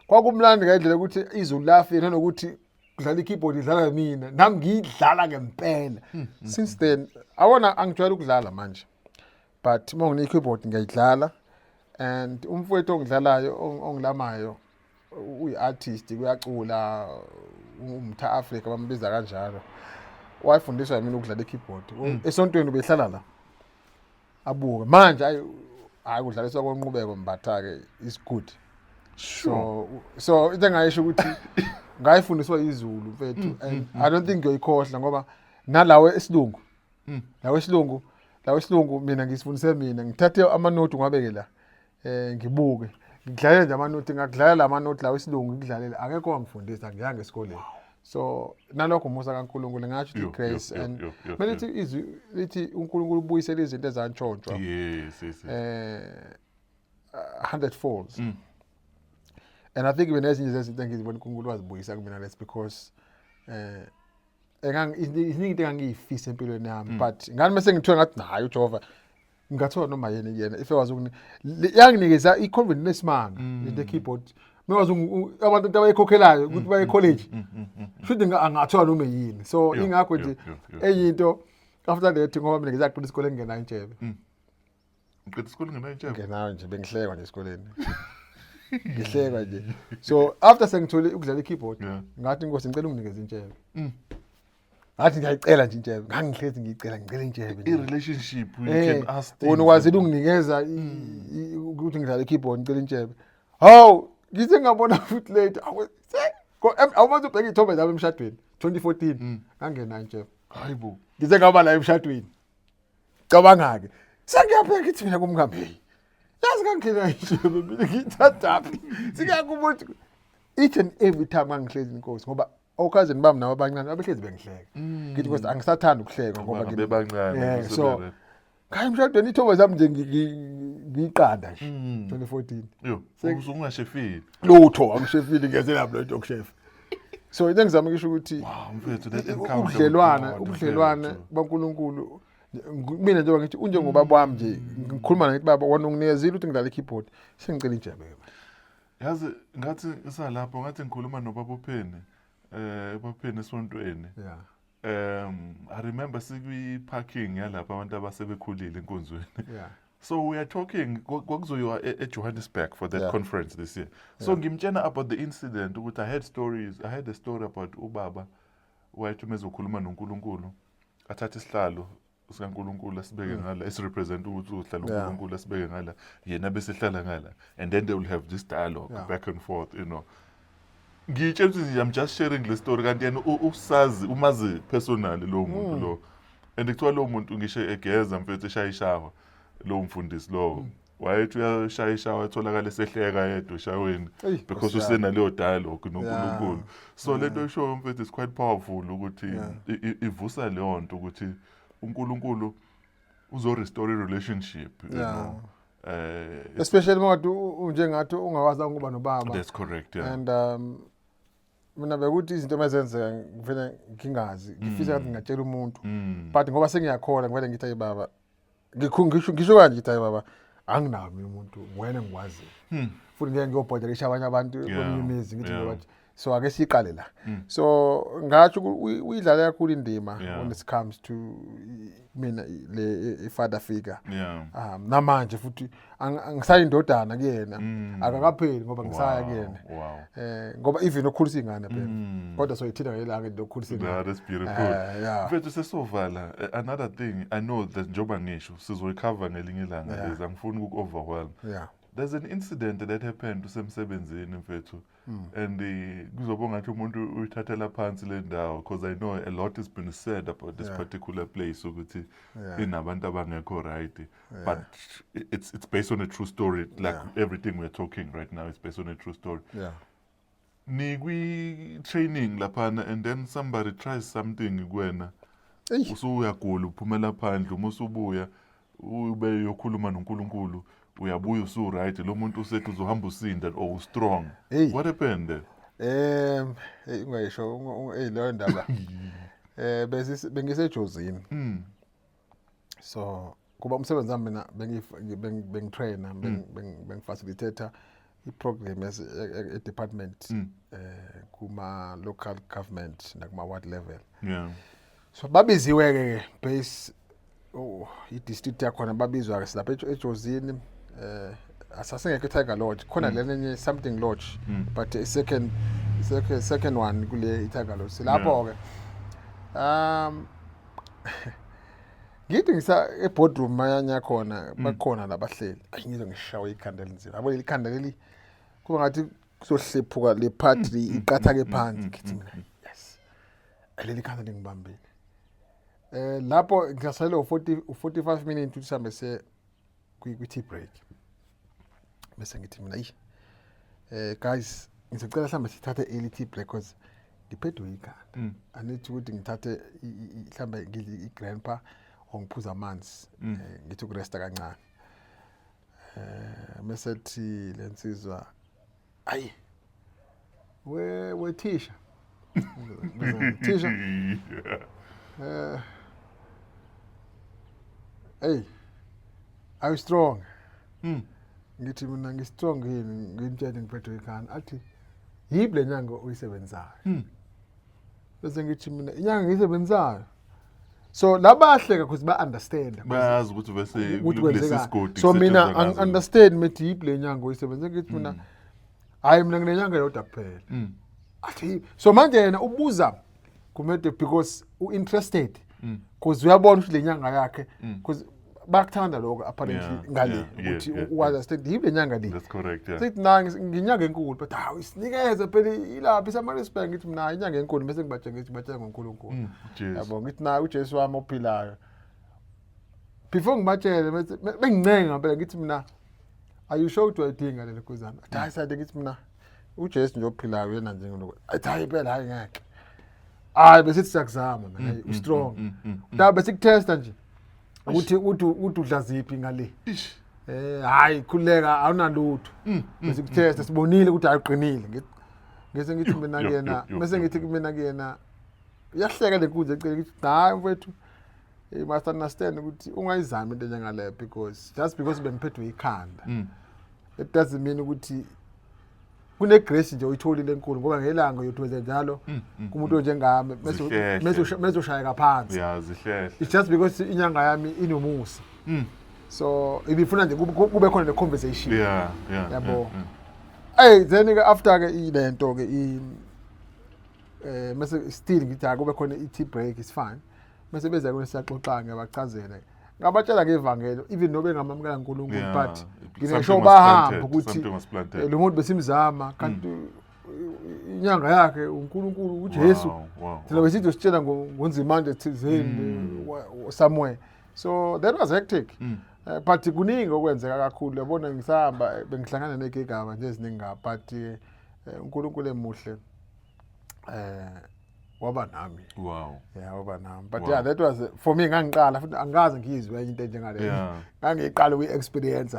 kwakumlandi ngendlela ukuthi izulu lafika nanokuthi kudlala i-keyboard idlala mina nami ngiyidlala ngempela since then awona angijwayele ukudlala manje but uma ngine keyboard ngiyidlala and umfowethu ongidlalayo ongilamayo uyi-artist kuyacula umtha Africa bambiza kanjalo wayifundiswa yimi ukudlala i-keyboard esontweni ubehlala la abuke manje hayi kudlaliswa konqubeko mbatha ke is good so into engayisho ukuthi ngayifundiswa izulu mfethu and I don't think ngiyoyikhohla ngoba nalawe esilungu lawe esilungu mina ngisifundise mina ngithathe amanothi ngwabeke la ngibuke ngidlalela nje amanothi ngakudlalela amanothi lawe esilungu ngidlalela akekho wangifundisa ngiyanga esikoleni so nalokho umusa kaNkulunkulu ngasho ukuthi grace and manje lithi uNkulunkulu ubuyisela izinto ezantshontshwa yes 100 folds and I think when ezinye zezinto engizibona uNkulunkulu wazibuyisa kumina that's because iningi into engangiyifisa empilweni yami but ngani mase ngithiwe ngathi nayo uJehova ngathola noma yena if wazi yanginikeza i-confidence nesimanga into keyboard mewazi abantu abayikhokhelayo ukuthi baye college futhi angathola noma yini so ingakho nje eyinto after that ngoba mina ngizaqala isikole ngingenayo intshebe ngiqeda isikole ngingenayo intshebe ngenayo nje bengihlekwa nje esikoleni ngihleka nje. So after sengithole ukudlala i-keyboard Yeah. ngathi inkosi ngicela unginikeze intshebe. Ngathi ngiyayicela nje intshebe, ngangihlezi ngicela intshebe. I-relationship you can ask things. Wona wazi ukunginikeza ukuthi ngidlala i-keyboard ngicela intshebe. Hawu, ngize ngabona futhi later. Awumazi ubheka ithombe zabo emshadweni 2014 ngangena intshebe. Hayibo. Ngize ngaba la emshadweni. Cabanga-ke. Sengiyabheka ithi mina kumkambe. Yazi ngangena intshebe mina ngiyithathaphi. Singakubona each and every time ngangihlezi inkosi ngoba okhazeni bami nabo abancane abehlezi bengihleka. Ngithi Nkosi angisathanda ukuhleka ngoba bebancane. So Khayi mshadweni ithoba zami nje ngiyiqanda nje 2014. Yo, uzungashefile. Lutho angishefile ngeze lapho lento yokushefa. So into engizama ngisho ukuthi Wow, mfethu that encounter. ubudlelwane baNkulunkulu mina njengoba ngithi unjengobaba wami nje ngikhuluma naye baba wona unginikeza ukuthi ngidlala i-keyboard sengicela injebe. Yazi ngathi isalapho ngathi ngikhuluma nobaba uPheni ebapheni esontweni. Yeah. I remember sikwi parking yalapha abantu abasebekhulile enkonzweni. Yeah. So we are talking kwakuzoyiwa eJohannesburg for that conference this year. So ngimtshena about the incident ukuthi I had a story about ubaba wayethi mezokhuluma noNkulunkulu athatha isihlalo sikaNkulunkulu asibeke ngala esirepresent ukuthi uhlala uNkulunkulu asibeke ngala yena bese hlala ngala and then they will have this dialogue back and forth, you know. Ngitshela ukuthi I'm just sharing the story kanti yena umazi personally lo muntu lo and kuthiwa lo muntu ngisho egeza mfethu eshaya ishawa lo mfundisi lo wayethi uyashaya ishawa etholakala esehleka yedwa eshaweni because usenaleyo dialogue noNkulunkulu. So lento isho mfethu is quite powerful ukuthi ivusa leyo nto ukuthi uNkulunkulu uzo restore relationship, you know. Especially ngoba unjengathi ungawazi ukuba nobaba. That's correct, yeah. And mina bekuthi izinto mazenzeka ngivele ngingazi ngifisa ukuthi ngatshela umuntu but ngoba sengiyakhola ngivele ngithi ayi baba ngisho kanje ngithi ayi baba anginawo umuntu wena ngikwazi futhi ngeke ngiyobhodelisha abanye abantu bomnyumezi ngithi bathi so ake siqale la. So ngathi uyidlala kakhulu indima when it comes to mina le father figure. Namanje futhi angisayindodana kuyena akakapheli ngoba ngisaya kuyena. Ngoba even okhulisa ingane phela kodwa so ithina ngelanga lokukhulisa ingane. That's beautiful. Mfethu sesovala another thing I know that njoba ngisho sizoyicover ngelinye ilanga lezi angifuni ukuoverwhelm. There's an incident that happened usemsebenzini mfethu and kuzobonga ukuthi umuntu uyithathela phansi le ndawo because I know a lot has been said about this particular place ukuthi inabantu abangekho right, but it's based on a true story like everything we're talking right now is based on a true story. Nikwi training laphana and then somebody tries something kuwena usuyagula uphumela phandle umusubuya ube yokhuluma noNkulunkulu uyabuya usu right lo muntu usethi uzohamba usinda or strong. What happened there? Ungayisho leyo ndaba bengisejozini. So kuba umsebenzi wami mina bengitrainer bengifacilitator iprogram department kuma local government nakuma ward level. So babiziwe ke base i-district yakhona babizwa ke silapha ejozini asasengeke Tiger Lodge khona lenye something lodge but a second one kule Tiger Lodge silapho ke ngithi ngisa eboardroom mayanya khona bakhona labahleli ngizwe ngishawa ikhanda elinzima yabo leli khanda leli kuba ngathi kuzohlephuka le part iqatha ke phansi ngithi mina yes leli khanda lingibambile. Lapho ngisasele 45 minutes ukuthi sihambe se kwi-tea break. Bese ngithi mina guys ngizocela mhlambe sithathe early tea break because ngiphethwe ikhanda. I need ukuthi ngithathe mhlambe ngidli i-grandpa ngiphuza amanzi ngithi ukuresta kancane. Mesethi lensizwa ayi we Tisha. Tisha. Hey, are you strong? Ngithi mina ngistrong yini ngintshela ngiphethwe ikhanda athi yibi le nyanga uyisebenzayo. Bese ngithi mina inyanga ngiyisebenzayo. So labahleka because ba understand. Bayazi ukuthi bese kulesi sigodi. So mina understand methi yibi le nyanga uyisebenza ngithi mina hayi mina nginenyanga yodwa kuphela athi so manje yena ubuza kumede because u-interested because uyabona ukuthi le nyanga yakhe because bakuthanda lokho apparently ngale ukuthi u-understand yile nyanga le. That's correct, yeah. Sithi mina nginyanga enkulu but hawu isinikeze phela ilaphi sama-respect ngithi mina inyanga enkulu bese ngibatshela ngoNkulunkulu. Yabo ngithi naye uJesu wami ophilayo. Before ngibatshele bengincenga phela ngithi mina are you sure uyidinga le nkuzana? Hayi sade ngithi mina uJesu nje ophilayo yena nje ngoku. Hayi phela hayi ngeke. Hayi bese siyakuzama mina u strong. Da bese kuthesta nje. Uthi udla ziphi ngale. Hayi khuleka awunalutho. Bese kuthesta sibonile ukuthi ayiqinile. Ngese ngithi mina kuyena bese ngithi mina kuyena iyahleka le nkunzi ecela ngithi hayi mfethu you must understand ukuthi ungayizami into njengale because just because bengiphethwe ikhanda it doesn't mean ukuthi kune grace nje uyitholile enkulu ngoba ngelanga uyothoza njalo kumuntu njengami mase ushayeka phansi. Yeah, zihlele. It's just because inyanga yami inomusa. So ibifuna nje kube khona le conversation. Yeah. Yabo. Hey then after ke ilento ke mase still ngithi akube khona i-tea break is fine. Mase beza kune siyaxoxa ngabachazela. Ngabatshela ngevangeli even nobe ngamamukela uNkulunkulu but ngisho bahamba ukuthi lo muntu besimzama kanti inyanga yakhe uNkulunkulu uJesu. Thina besithi sitshela ngonzima nje thizeni somewhere. So that was hectic. But kuningi okwenzeka kakhulu yabona ngisahamba bengihlangana negigaba nje eziningi ngapha but uNkulunkulu emuhle waba nami. Wow. Yeah, waba nami. But yeah, that was for me ngangiqala futhi angazi ngizwe into njengale. Ngangiqala uyi-experience.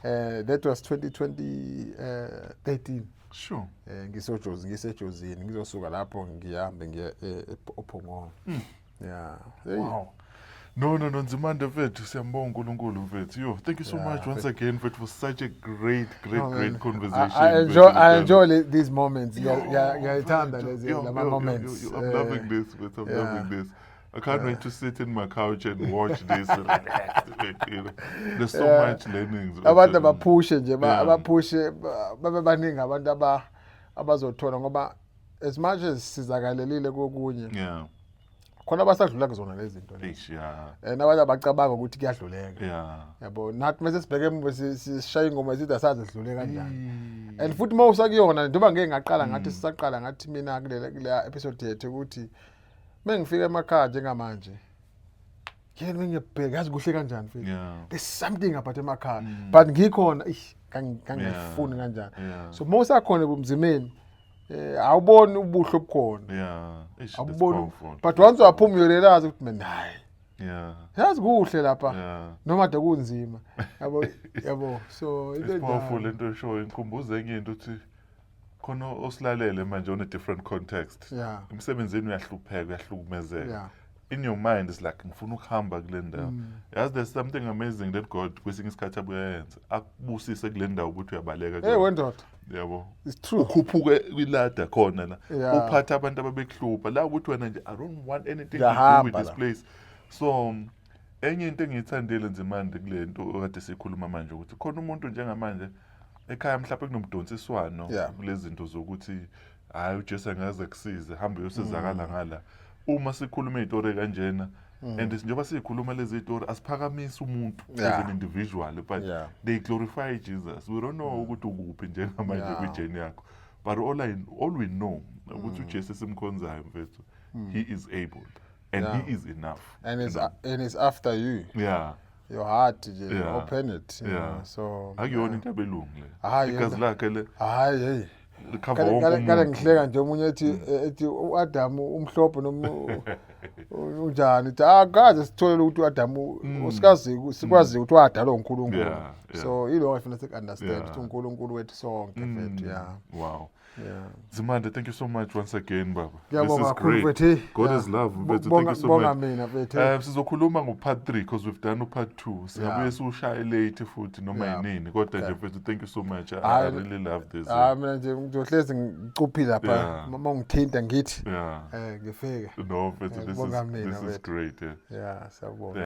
That was 2013. Sure. Ngisejozini ngizosuka lapho ngihambe ngiye ePhongolo. Yeah. Wow. No, Nzimande mfethu siyambonga uNkulunkulu mfethu. Yo, thank you so much once again mfethu for such a great conversation. I enjoy these moments. Ngiyayithanda lezi moments. I'm loving this, but I'm loving this. I can't wait to sit in my couch and watch this. There's so much learning. Abantu abaphushe nje, abaphushe babe baningi abantu abazothola ngoba as much as sizakalelile kokunye. Yeah. Khona basadlula kuzona lezi zinto lezi. Nabanye abacabanga ukuthi kuyadluleka. Yabo nathi mase sibheke emva sishaya ingoma ezithi asazi sidlule kanjani. And futhi mawusakuyona njengoba ngeke ngaqala ngathi sisaqala ngathi mina kule episode yethu ukuthi mengifika emakhaya njengamanje yena ngiyabheka yazi kuhle kanjani mfethu. There's something about emakhaya but ngikhona kangifuni kanjani. So mawusakhona ebumzimeni awuboni ubuhle obukhona. Awuboni but once waphuma uyorealize ukuthi mina hayi yazi kuhle lapha noma ade kunzima yabo so it's powerful into show inkumbuze enye into uthi khona osilalele manje on a different context. Emsebenzini uyahlupheka uyahlukumezeka. In your mind is like ngifuna ukuhamba kule ndawo. Yazi there's something amazing that God kwesinye isikhathi abuyenza akubusise kule ndawo ukuthi uyabaleka. Hey wendoda. Yabo. It's true. Ukhuphuke kwilada khona la. Uphatha abantu ababekuhlupha la ukuthi wena nje I don't want anything to do with this place. So enye into engiyithandile Nzimande kule nto okade sikhuluma manje ukuthi khona umuntu njengamanje ekhaya mhlawumbe kunomdonsiswano kulezi zinto zokuthi hayi uJesu angaze kusize hamba uyosizakala ngala. Uma sikhuluma izitori kanjena and njengoba sikhuluma lezi zitori asiphakamisa umuntu as an individual but they glorify Jesus. We don't know ukuthi ukuphi njengamanje kwijeni yakho but all we know ukuthi uJesu simkhonzayo mfethu he is able and he is enough and it's after you. Your heart open it so akuyona into abelungu le igazi lakhe le hayi Kale ngihleka nje umunye ethi uAdam umhlophe noma unjani akaze sithole ukuthi uAdam usikazi sikwazi ukuthi wadala uNkulunkulu. So yilo ngifuna sik understand ukuthi uNkulunkulu wethu sonke mfethu. Wow. Nzimande, thank you so much once again baba. This is great. God is love. Thank you so much. Sizokhuluma ngo-part 3 because we've done part 2. Singabuye siushaye late futhi noma yinini kodwa nje mfethu thank you so much. I really love this. Mina nje ngizohlezi ngicuphile lapha uma ngithinta ngithi ngifike. No mfethu, this is great. Siyabonga.